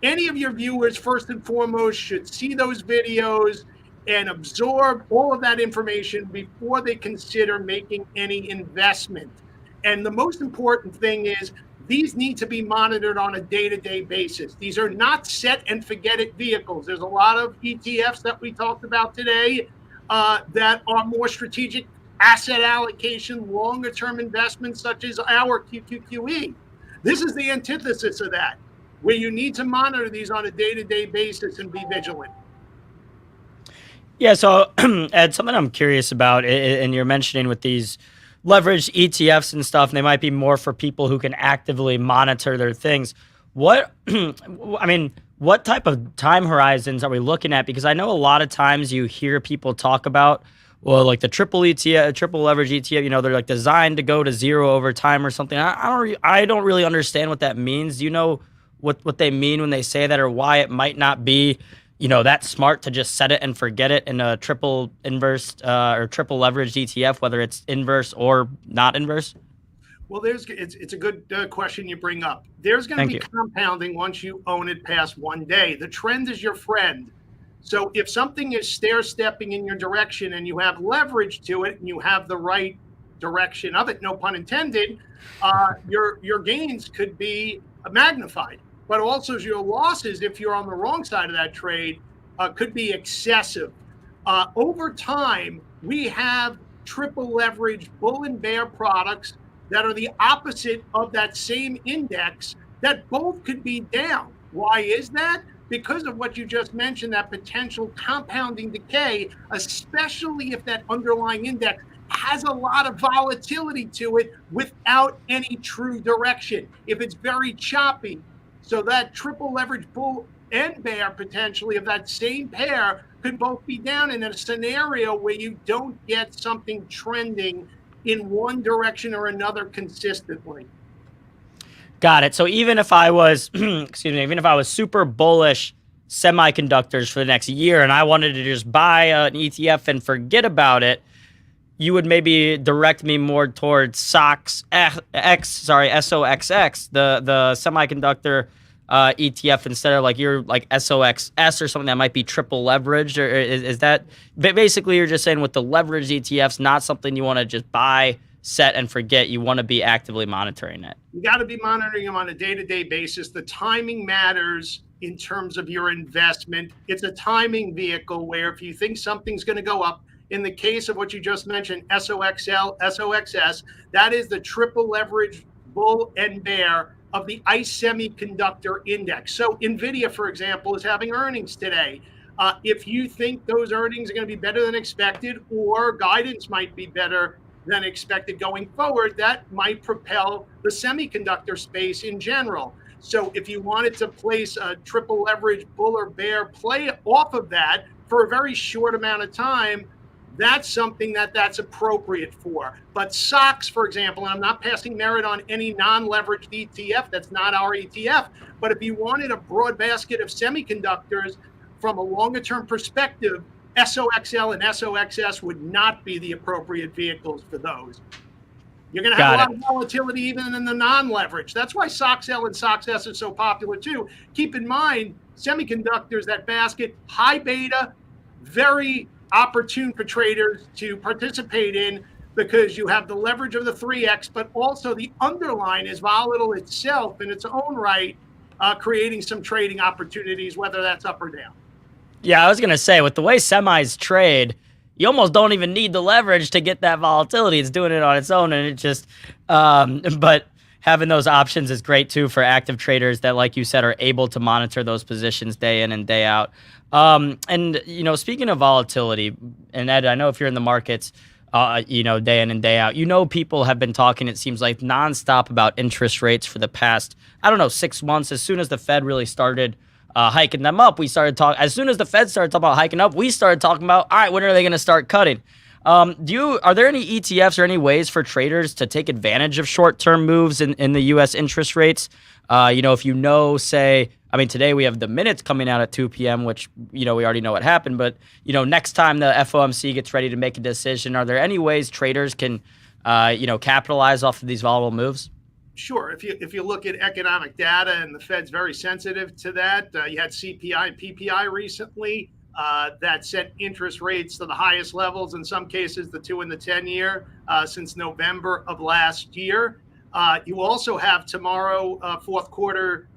Any of your viewers, first and foremost, should see those videos and absorb all of that information before they consider making any investment. And the most important thing is these need to be monitored on a day-to-day basis. These are not set and forget it vehicles. There's a lot of ETFs that we talked about today that are more strategic asset allocation, longer-term investments such as our QQQE. This is the antithesis of that, where you need to monitor these on a day-to-day basis and be vigilant. Yeah, so Ed, something I'm curious about, and you're mentioning with these leveraged ETFs and stuff, and they might be more for people who can actively monitor their things. What, I mean, what type of time horizons are we looking at? Because I know a lot of times you hear people talk about, well, like the triple ETF, triple leverage ETF, you know, they're like designed to go to zero over time or something. I don't really understand what that means. Do you know what they mean when they say that, or why it might not be, you know, that smart to just set it and forget it in a triple inverse or triple leveraged ETF, whether it's inverse or not inverse? Well, it's a good question you bring up. There's going to be compounding once you own it past one day. The trend is your friend. So if something is stair-stepping in your direction and you have leverage to it and you have the right direction of it, no pun intended, your gains could be magnified. But also your losses, if you're on the wrong side of that trade, could be excessive. Over time, we have triple leverage bull and bear products that are the opposite of that same index that both could be down. Why is that? Because of what you just mentioned, that potential compounding decay, especially if that underlying index has a lot of volatility to it without any true direction. If it's very choppy, so that triple leverage bull and bear potentially of that same pair could both be down in a scenario where you don't get something trending in one direction or another consistently. Got it. So even if I was, even if I was super bullish semiconductors for the next year and I wanted to just buy an ETF and forget about it, you would maybe direct me more towards SOXX, the semiconductor ETF, instead of like your like SOXS or something that might be triple leveraged? Or is that basically you're just saying with the leveraged ETFs, not something you want to just buy, set and forget? You want to be actively monitoring it. You got to be monitoring them on a day-to-day basis. The timing matters in terms of your investment. It's a timing vehicle where if you think something's going to go up, in the case of what you just mentioned, SOXL, SOXS, that is the triple leverage bull and bear of the ICE Semiconductor Index. So NVIDIA, for example, is having earnings today. If you think those earnings are going to be better than expected, or guidance might be better than expected going forward, that might propel the semiconductor space in general. So if you wanted to place a triple leverage bull or bear play off of that for a very short amount of time, that's something that's appropriate for. But SOX, for example, and I'm not passing merit on any non-leveraged ETF, that's not our ETF, but if you wanted a broad basket of semiconductors from a longer-term perspective, SOXL and SOXS would not be the appropriate vehicles for those. You're going to have a lot of volatility even in the non-leverage. That's why SOXL and SOXS are so popular too. Keep in mind, semiconductors, that basket, high beta, very opportune for traders to participate in because you have the leverage of the 3X, but also the underlying is volatile itself in its own right, creating some trading opportunities, whether that's up or down. Yeah, I was going to say, with the way semis trade, you almost don't even need the leverage to get that volatility. It's doing it on its own, and it just but having those options is great too for active traders that, like you said, are able to monitor those positions day in and day out. And speaking of volatility, and Ed, I know if you're in the markets, day in and day out, people have been talking, it seems like, nonstop about interest rates for the past, 6 months. As soon as the Fed really started hiking them up, we started talking. As soon as the Fed started talking about hiking up, we started talking about, all right, when are they going to start cutting? Are there any ETFs or any ways for traders to take advantage of short-term moves in the U.S. interest rates? Today we have the minutes coming out at 2 p.m., which, we already know what happened. But, next time the FOMC gets ready to make a decision, are there any ways traders can, capitalize off of these volatile moves? Sure. If you look at economic data, and the Fed's very sensitive to that, you had CPI and PPI recently that set interest rates to the highest levels, in some cases the 2 and the 10-year, since November of last year. You also have tomorrow, fourth quarter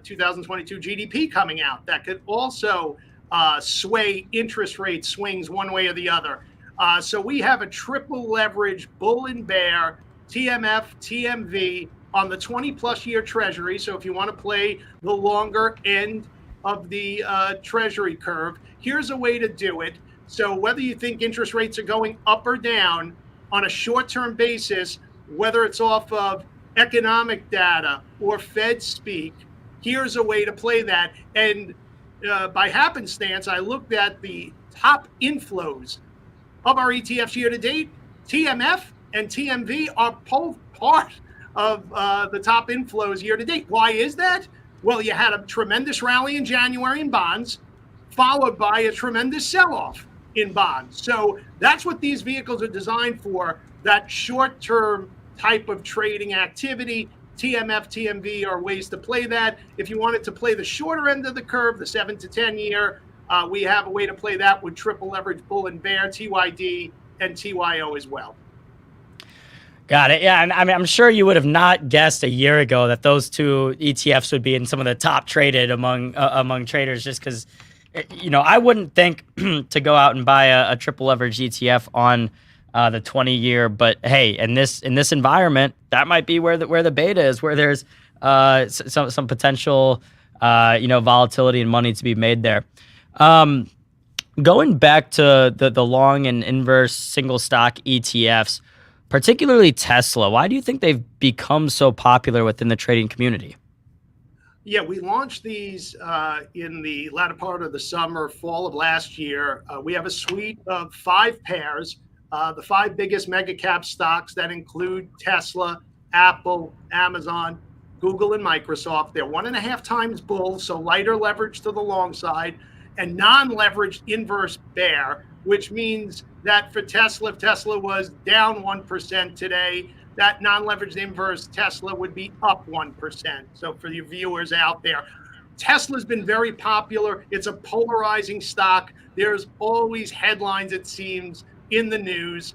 2022 GDP coming out that could also sway interest rate swings one way or the other. So we have a triple leverage bull and bear, TMF, TMV on the 20-plus year Treasury. So if you want to play the longer end of the Treasury curve, here's a way to do it. So whether you think interest rates are going up or down on a short-term basis, whether it's off of economic data or Fed speak, here's a way to play that. And by happenstance, I looked at the top inflows of our ETFs year to date. TMF and TMV are both part of the top inflows year to date. Why is that? Well, you had a tremendous rally in January in bonds, followed by a tremendous sell-off in bonds. So that's what these vehicles are designed for, that short-term type of trading activity. TMF, TMV are ways to play that. If you wanted to play the shorter end of the curve, the 7 to 10 year, we have a way to play that with triple leverage bull and bear, TYD and TYO as well. Got it. Yeah, and I'm sure you would have not guessed a year ago that those two ETFs would be in some of the top traded among traders, just because, I wouldn't think to go out and buy a triple leverage ETF on the 20-year. But hey, in this environment, that might be where the beta is, where there's some potential volatility and money to be made there. Going back to the long and inverse single stock ETFs, particularly Tesla, why do you think they've become so popular within the trading community? Yeah, we launched these in the latter part of the summer, fall of last year. We have a suite of 5 pairs, the 5 biggest mega cap stocks that include Tesla, Apple, Amazon, Google, and Microsoft. They're 1.5 times bull, so lighter leverage to the long side, and non-leveraged inverse bear, which means that for Tesla, if Tesla was down 1% today, that non-leveraged inverse Tesla would be up 1%. So for your viewers out there, Tesla's been very popular. It's a polarizing stock. There's always headlines, it seems, in the news.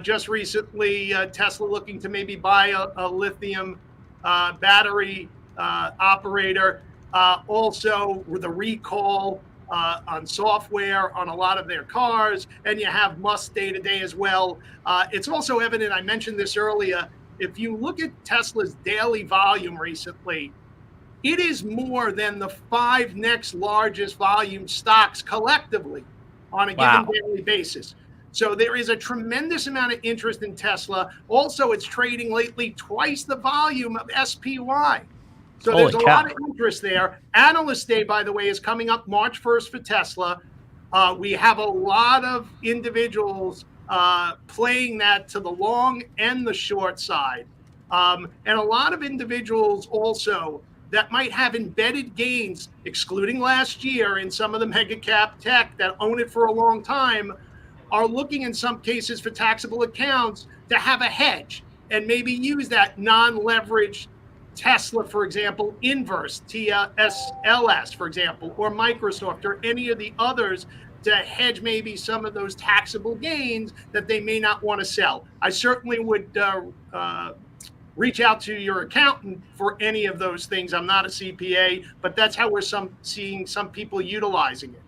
Just recently, Tesla looking to maybe buy a lithium battery operator. Also, with a recall on software on a lot of their cars, and you have Musk day to day as well. It's also evident, I mentioned this earlier, if you look at Tesla's daily volume recently, it is more than the 5 next largest volume stocks collectively on a given daily basis. So there is a tremendous amount of interest in Tesla. Also, it's trading lately twice the volume of SPY. So there's a lot of interest there. Analyst Day, by the way, is coming up March 1st for Tesla. We have a lot of individuals playing that to the long and the short side. And a lot of individuals also that might have embedded gains, excluding last year in some of the mega cap tech that own it for a long time, are looking in some cases for taxable accounts to have a hedge and maybe use that non-leveraged Tesla, for example, inverse, TSLS, for example, or Microsoft, or any of the others to hedge maybe some of those taxable gains that they may not want to sell. I certainly would reach out to your accountant for any of those things. I'm not a CPA, but that's how we're seeing some people utilizing it.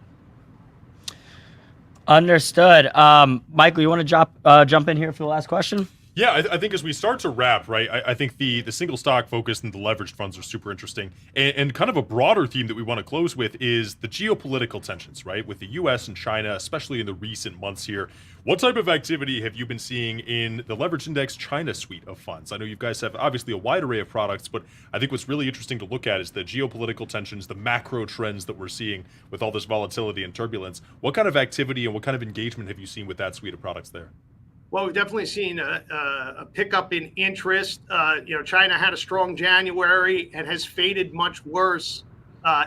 Understood. Michael, you want to jump in here for the last question? Yeah, I think as we start to wrap, right, I think the single stock focus and the leveraged funds are super interesting. And kind of a broader theme that we want to close with is the geopolitical tensions, right, with the US and China, especially in the recent months here. What type of activity have you been seeing in the leveraged index China suite of funds? I know you guys have obviously a wide array of products, but I think what's really interesting to look at is the geopolitical tensions, the macro trends that we're seeing with all this volatility and turbulence. What kind of activity and what kind of engagement have you seen with that suite of products there? Well, we've definitely seen a pickup in interest. China had a strong January and has faded much worse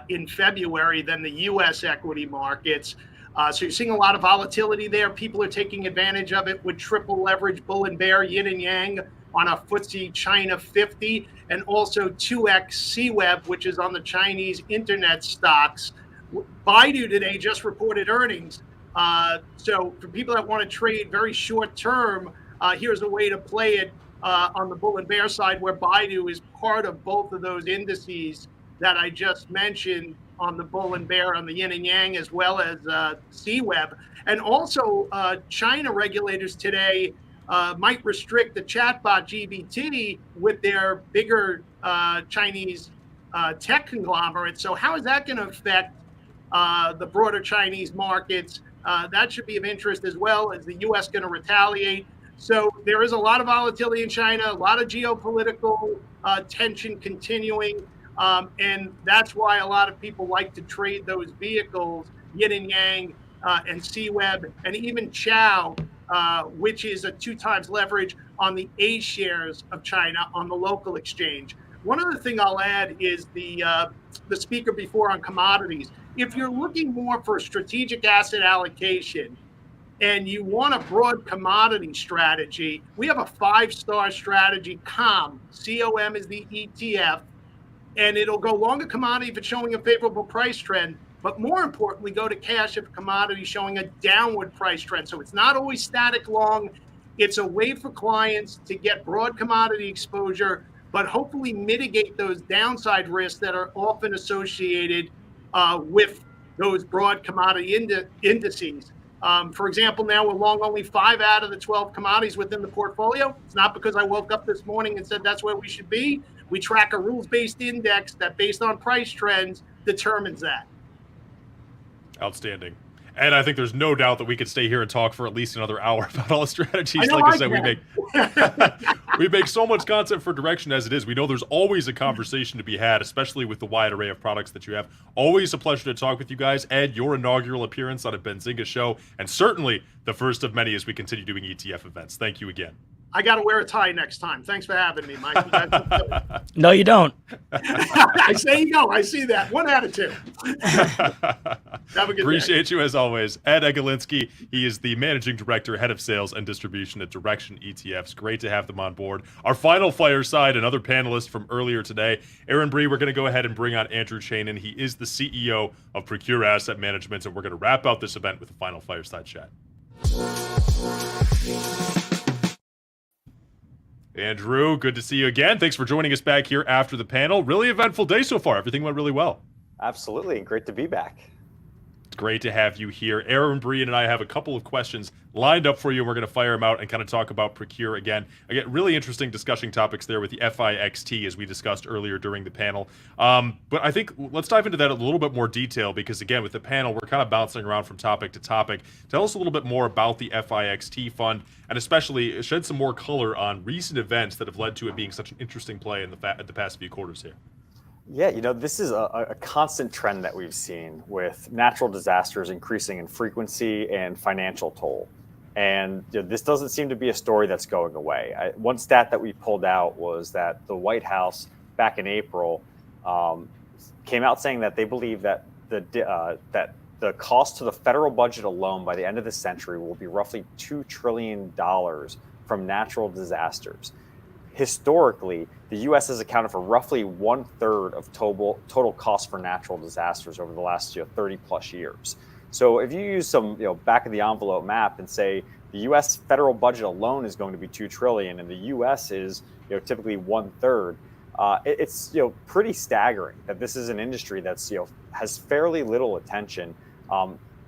in February than the U.S. equity markets. So you're seeing a lot of volatility there. People are taking advantage of it with triple leverage, bull and bear, yin and yang on a FTSE China 50, and also 2x CWEB, which is on the Chinese internet stocks. Baidu today just reported earnings. So for people that want to trade very short term, here's a way to play it on the bull and bear side, where Baidu is part of both of those indices that I just mentioned on the bull and bear, on the yin and yang, as well as CWEB. And also China regulators today might restrict the chatbot GBT with their bigger Chinese tech conglomerate. So how is that going to affect the broader Chinese markets? That should be of interest as well. Is the U.S. going to retaliate? So there is a lot of volatility in China, a lot of geopolitical tension continuing. And that's why a lot of people like to trade those vehicles, yin and yang and CWEB, and even Chow, which is a 2x leverage on the iShares of China on the local exchange. One other thing I'll add is the speaker before on commodities. If you're looking more for a strategic asset allocation and you want a broad commodity strategy, we have a 5-star strategy, COM. COM is the ETF, and it'll go long a commodity if it's showing a favorable price trend, but more importantly, go to cash if a commodity is showing a downward price trend. So it's not always static long. It's a way for clients to get broad commodity exposure, but hopefully mitigate those downside risks that are often associated with those broad commodity indices. For example, now we're long only 5 out of the 12 commodities within the portfolio. It's not because I woke up this morning and said that's where we should be. We track a rules-based index that, based on price trends, determines that. Outstanding. And I think there's no doubt that we could stay here and talk for at least another hour about all the strategies. Like I said, we make so much content for Direxion as it is. We know there's always a conversation to be had, especially with the wide array of products that you have. Always a pleasure to talk with you guys. Ed, your inaugural appearance on a Benzinga show, and certainly the first of many as we continue doing ETF events. Thank you again. I got to wear a tie next time. Thanks for having me, Mike. No, you don't. I say you go. I see that. 1 out of 2. Have a good Appreciate day. you as always. Ed Glinsky, he is the Managing Director, Head of Sales and Distribution at Direxion ETFs. Great to have them on board. Our final fireside, another panelist from earlier today, Aaron Bree. We're going to go ahead and bring on Andrew Chanin. He is the CEO of Procure Asset Management, and we're going to wrap out this event with a final fireside chat. Andrew, good to see you again. Thanks for joining us back here after the panel. Really eventful day so far. Everything went really well. Absolutely. Great to be back. It's great to have you here. Aaron Bree and I have a couple of questions lined up for you. We're going to fire them out and kind of talk about Procure again. Again, really interesting discussion topics there with the FIXT, as we discussed earlier during the panel. But I think let's dive into that in a little bit more detail, because again, with the panel, we're kind of bouncing around from topic to topic. Tell us a little bit more about the FIXT fund, and especially shed some more color on recent events that have led to it being such an interesting play in the past few quarters here. Yeah, this is a constant trend that we've seen with natural disasters increasing in frequency and financial toll. And this doesn't seem to be a story that's going away. One stat that we pulled out was that the White House back in April came out saying that they believe that the cost to the federal budget alone by the end of the century will be roughly $2 trillion from natural disasters. Historically, the U.S. has accounted for roughly 1/3 of total costs for natural disasters over the last 30 plus years. So if you use some back of the envelope map and say the U.S. federal budget alone is going to be $2 trillion and the U.S. is typically 1/3, it's pretty staggering that this is an industry that's has fairly little attention.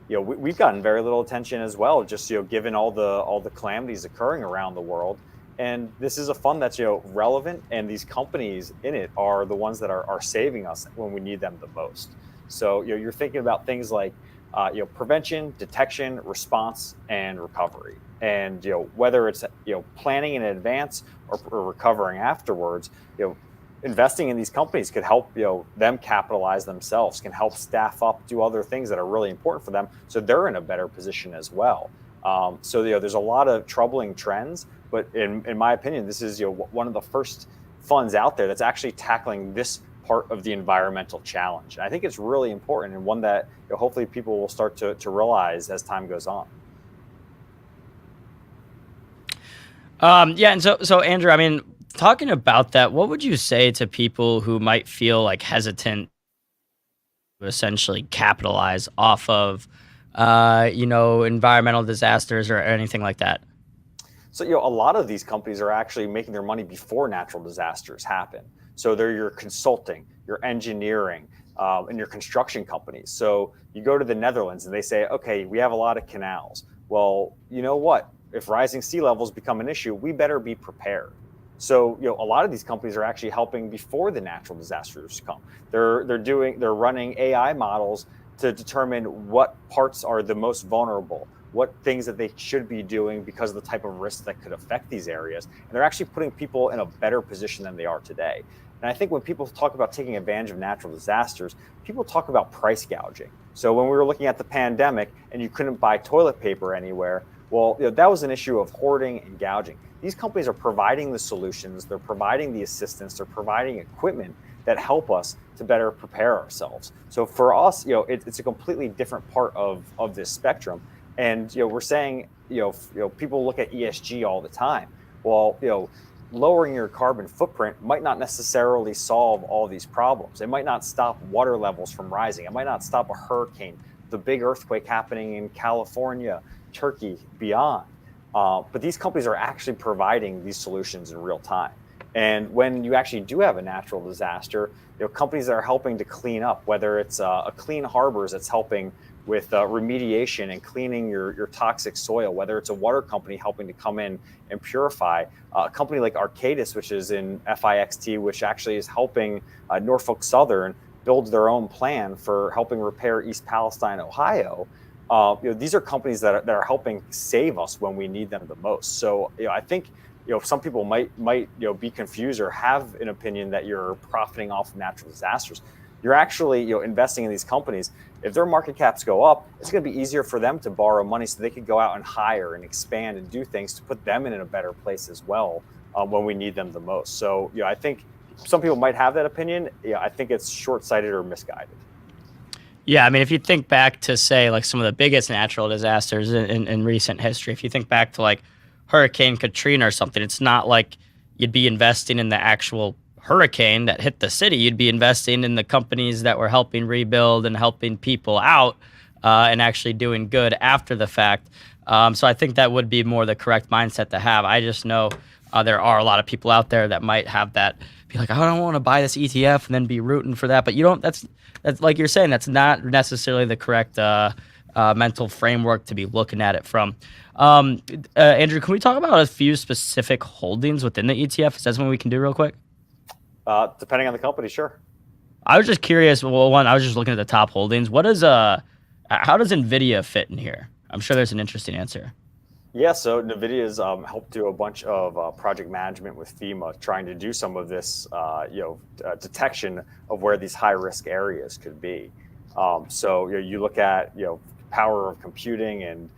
we've gotten very little attention as well, just given all the calamities occurring around the world. And this is a fund that's relevant, and these companies in it are the ones that are saving us when we need them the most. So you're thinking about things like prevention, detection, response, and recovery. And whether it's planning in advance or recovering afterwards, investing in these companies could help them capitalize themselves, can help staff up, do other things that are really important for them, so they're in a better position as well. So there's a lot of troubling trends, but in my opinion, this is one of the first funds out there that's actually tackling this part of the environmental challenge. And I think it's really important, and one that hopefully people will start to realize as time goes on. Yeah, and so Andrew, I mean, talking about that, what would you say to people who might feel like hesitant to essentially capitalize off of, environmental disasters or anything like that? So, a lot of these companies are actually making their money before natural disasters happen. So they're your consulting, your engineering, and your construction companies. So you go to the Netherlands and they say, okay, we have a lot of canals. Well, you know what? If rising sea levels become an issue, we better be prepared. So, a lot of these companies are actually helping before the natural disasters come. They're running AI models to determine what parts are the most vulnerable, what things that they should be doing because of the type of risks that could affect these areas. And they're actually putting people in a better position than they are today. And I think when people talk about taking advantage of natural disasters, people talk about price gouging. So when we were looking at the pandemic and you couldn't buy toilet paper anywhere, well, that was an issue of hoarding and gouging. These companies are providing the solutions, they're providing the assistance, they're providing equipment that help us to better prepare ourselves. So for us, it's a completely different part of this spectrum. And we're saying, people look at ESG all the time. Well, lowering your carbon footprint might not necessarily solve all these problems. It might not stop water levels from rising. It might not stop a hurricane, the big earthquake happening in California, Turkey, beyond. But these companies are actually providing these solutions in real time. And when you actually do have a natural disaster, companies that are helping to clean up, whether it's a Clean Harbors that's helping with remediation and cleaning your toxic soil, whether it's a water company helping to come in and purify, a company like Arcadis, which is in FIXT, which actually is helping Norfolk Southern build their own plan for helping repair East Palestine, Ohio. These are companies that are helping save us when we need them the most. So I think some people might be confused or have an opinion that you're profiting off of natural disasters. You're actually investing in these companies. If their market caps go up, it's going to be easier for them to borrow money so they could go out and hire and expand and do things to put them in a better place as well when we need them the most. So I think some people might have that opinion. I think it's short-sighted or misguided. Yeah, I mean, if you think back to, say, like some of the biggest natural disasters in recent history, if you think back to like Hurricane Katrina or something, it's not like you'd be investing in the actual hurricane that hit the city. You'd be investing in the companies that were helping rebuild and helping people out and actually doing good after the fact. So I think that would be more the correct mindset to have. I just know there are a lot of people out there that might have that, be like, I don't want to buy this ETF and then be rooting for that. But you don't, that's like you're saying, that's not necessarily the correct mental framework to be looking at it from. Andrew, can we talk about a few specific holdings within the ETF? Is that something we can do real quick? Depending on the company, sure. I was just curious. Well, one, I was just looking at the top holdings. How does NVIDIA fit in here? I'm sure there's an interesting answer. Yeah, so NVIDIA's helped do a bunch of project management with FEMA, trying to do some of this, detection of where these high-risk areas could be. So you look at power of computing and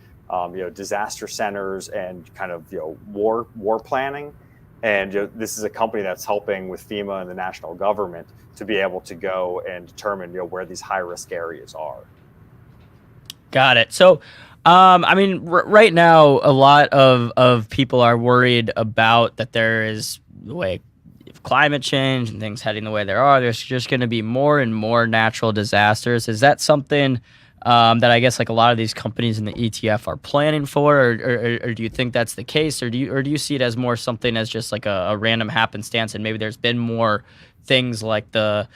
disaster centers and kind of war planning, and this is a company that's helping with FEMA and the national government to be able to go and determine where these high-risk areas are. Got it. So. I mean, right now, a lot of people are worried about that there is the way of climate change and things heading the way there are. There's just going to be more and more natural disasters. Is that something that I guess like a lot of these companies in the ETF are planning for, or do you think that's the case, or do you see it as more something as just like a random happenstance, and maybe there's been more things like the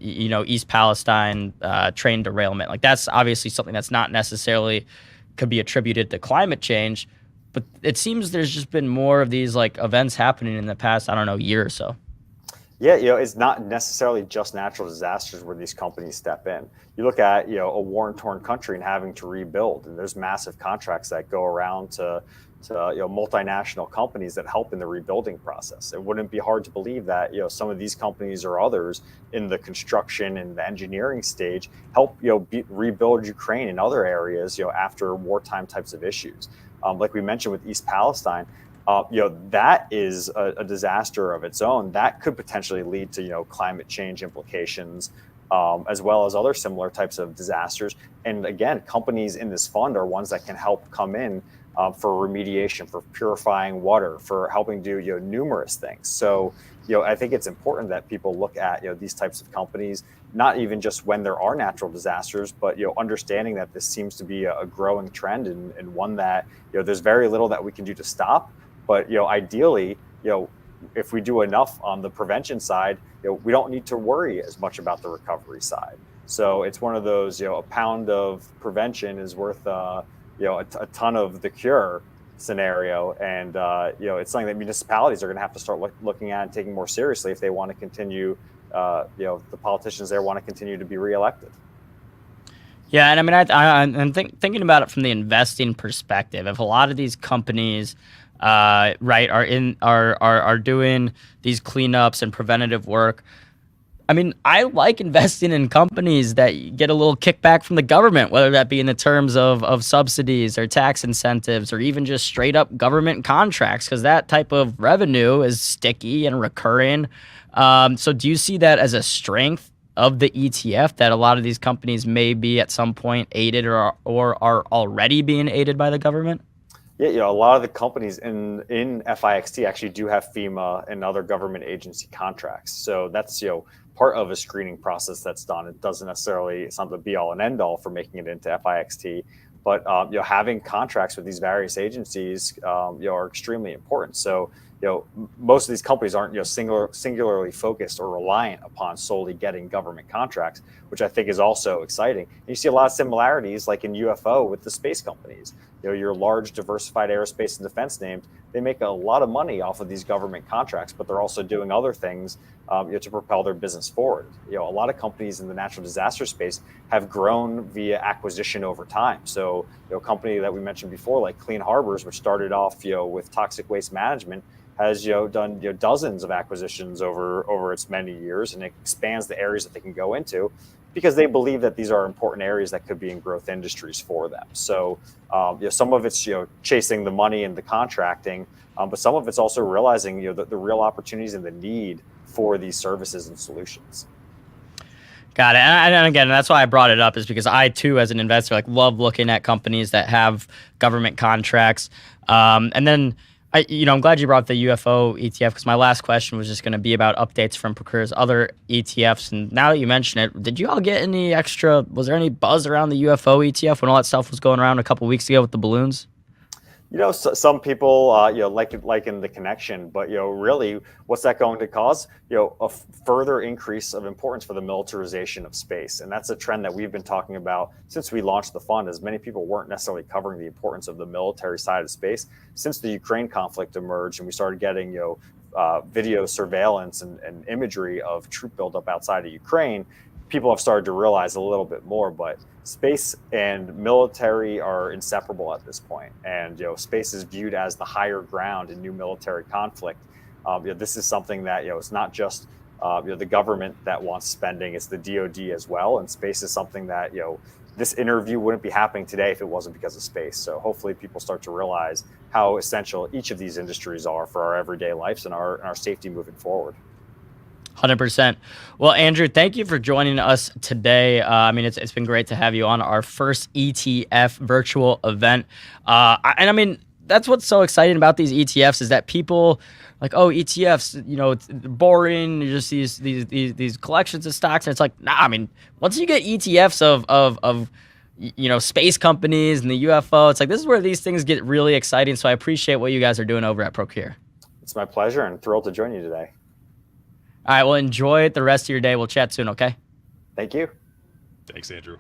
East Palestine train derailment. Like that's obviously something that's not necessarily could be attributed to climate change, but it seems there's just been more of these like events happening in the past, I don't know, year or so. Yeah, it's not necessarily just natural disasters where these companies step in. You look at, a war-torn country and having to rebuild, and there's massive contracts that go around to multinational companies that help in the rebuilding process. It wouldn't be hard to believe that, some of these companies or others in the construction and the engineering stage help, rebuild Ukraine and other areas, after wartime types of issues. Like we mentioned with East Palestine, that is a disaster of its own that could potentially lead to, climate change implications, as well as other similar types of disasters. And again, companies in this fund are ones that can help come in for remediation, for purifying water, for helping do, numerous things. So, I think it's important that people look at, these types of companies, not even just when there are natural disasters, but, understanding that this seems to be a growing trend and one that, there's very little that we can do to stop. But, ideally, if we do enough on the prevention side, we don't need to worry as much about the recovery side. So it's one of those, a pound of prevention is worth, a ton of the cure scenario. And, it's something that municipalities are going to have to start looking at and taking more seriously if they want to continue, the politicians there want to continue to be reelected. Yeah, and I mean, I'm thinking about it from the investing perspective. If a lot of these companies, are doing these cleanups and preventative work, I mean, I like investing in companies that get a little kickback from the government, whether that be in the terms of subsidies or tax incentives or even just straight up government contracts, because that type of revenue is sticky and recurring. So do you see that as a strength of the ETF, that a lot of these companies may be at some point aided or are already being aided by the government? Yeah, a lot of the companies in FIXT actually do have FEMA and other government agency contracts. So that's, part of a screening process that's done. It doesn't necessarily, it's not the be all and end all for making it into FIXT, but, having contracts with these various agencies, are extremely important. So, most of these companies aren't, singularly focused or reliant upon solely getting government contracts, which I think is also exciting. And you see a lot of similarities, like in UFO with the space companies. Your large diversified aerospace and defense names, they make a lot of money off of these government contracts, but they're also doing other things, to propel their business forward. A lot of companies in the natural disaster space have grown via acquisition over time. So, a company that we mentioned before, like Clean Harbors, which started off, with toxic waste management, has done dozens of acquisitions over its many years, and it expands the areas that they can go into because they believe that these are important areas that could be in growth industries for them. So some of it's chasing the money and the contracting, but some of it's also realizing the real opportunities and the need for these services and solutions. Got it. And again, that's why I brought it up, is because I too, as an investor, love looking at companies that have government contracts. And then I'm glad you brought the UFO ETF, because my last question was just going to be about updates from Procure's other ETFs. And now that you mention it, did you all get any was there any buzz around the UFO ETF when all that stuff was going around a couple weeks ago with the balloons? Some people, like in the connection, but, really what's that going to cause? A further increase of importance for the militarization of space. And that's a trend that we've been talking about since we launched the fund, as many people weren't necessarily covering the importance of the military side of space. Since the Ukraine conflict emerged and we started getting, video surveillance and imagery of troop buildup outside of Ukraine, people have started to realize a little bit more, but space and military are inseparable at this point. And, space is viewed as the higher ground in new military conflict. This is something that, it's not just, the government that wants spending, it's the DoD as well. And space is something that, this interview wouldn't be happening today if it wasn't because of space. So hopefully people start to realize how essential each of these industries are for our everyday lives and our safety moving forward. 100%. Well, Andrew, thank you for joining us today. It's been great to have you on our first ETF virtual event. That's what's so exciting about these ETFs, is that people ETFs, it's boring. Just these collections of stocks, and it's like, once you get ETFs of space companies and the UFO, it's like, this is where these things get really exciting. So I appreciate what you guys are doing over at Procure. It's my pleasure and thrilled to join you today. All right, well, enjoy the rest of your day. We'll chat soon, okay? Thank you. Thanks, Andrew.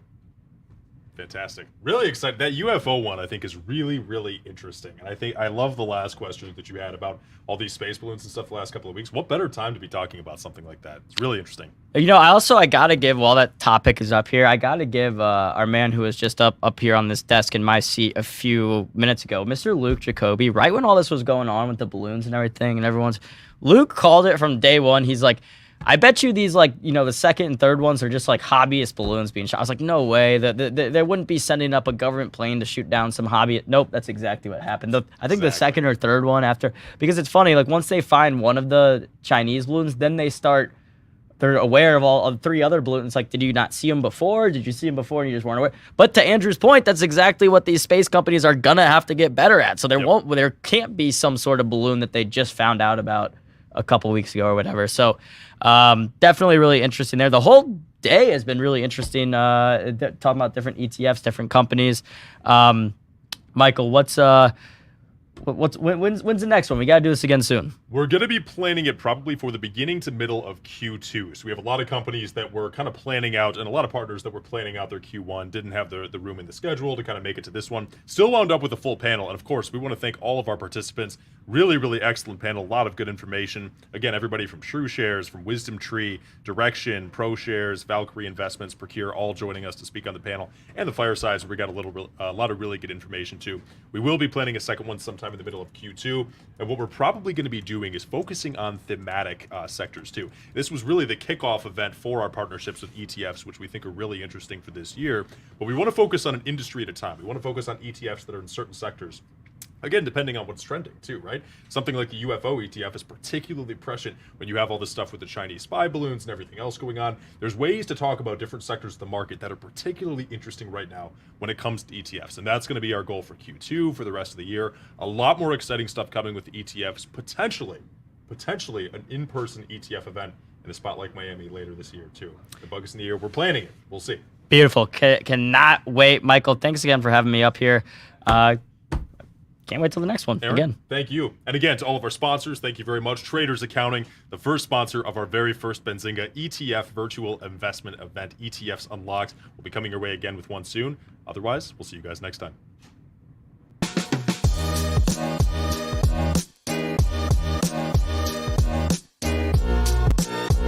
Fantastic. Really excited. That UFO one, I think, is really, really interesting. And I love the last question that you had about all these space balloons and stuff the last couple of weeks. What better time to be talking about something like that? It's really interesting. You know, I got to give, while that topic is up here, I got to give our man who was just up here on this desk in my seat a few minutes ago, Mr. Luke Jacoby, right when all this was going on with the balloons and everything and Luke called it from day one. He's like, I bet you these, like, you know, the second and third ones are just like hobbyist balloons being shot. I was like, no way. They wouldn't be sending up a government plane to shoot down some hobby. Nope, that's exactly what happened. I think the second or third one after, because it's funny, like once they find one of the Chinese balloons, then they're aware of all of 3 other balloons. Like, did you not see them before? Did you see them before and you just weren't aware? But to Andrew's point, that's exactly what these space companies are gonna have to get better at. So there can't be some sort of balloon that they just found out about a couple weeks ago or whatever. So definitely really interesting there. The whole day has been really interesting, talking about different ETFs, different companies. Michael, when's the next one? We got to do this again soon. We're going to be planning it probably for the beginning to middle of Q2. So we have a lot of companies that were kind of planning out, and a lot of partners that were planning out their Q1, didn't have the room in the schedule to kind of make it to this one. Still wound up with a full panel. And of course, we want to thank all of our participants. Really, really excellent panel. A lot of good information. Again, everybody from Shares, from WisdomTree, Direxion, Proshares, Valkyrie Investments, Procure, all joining us to speak on the panel. And the firesides, where we got a lot of really good information too. We will be planning a second one sometime in the middle of Q2. And what we're probably going to be doing is focusing on thematic sectors too. This was really the kickoff event for our partnerships with ETFs, which we think are really interesting for this year. But we want to focus on an industry at a time. We want to focus on ETFs that are in certain sectors. Again, depending on what's trending too, right? Something like the UFO ETF is particularly prescient when you have all this stuff with the Chinese spy balloons and everything else going on. There's ways to talk about different sectors of the market that are particularly interesting right now when it comes to ETFs. And that's going to be our goal for Q2, for the rest of the year. A lot more exciting stuff coming with the ETFs, potentially an in-person ETF event in a spot like Miami later this year too. The bug is in the ear. We're planning it. We'll see. Beautiful. Cannot wait. Michael, thanks again for having me up here. Can't wait till the next one. Aaron, again. Thank you. And again, to all of our sponsors, thank you very much. Traders Accounting, the first sponsor of our very first Benzinga ETF virtual investment event, ETFs Unlocked. We'll be coming your way again with one soon. Otherwise, we'll see you guys next time.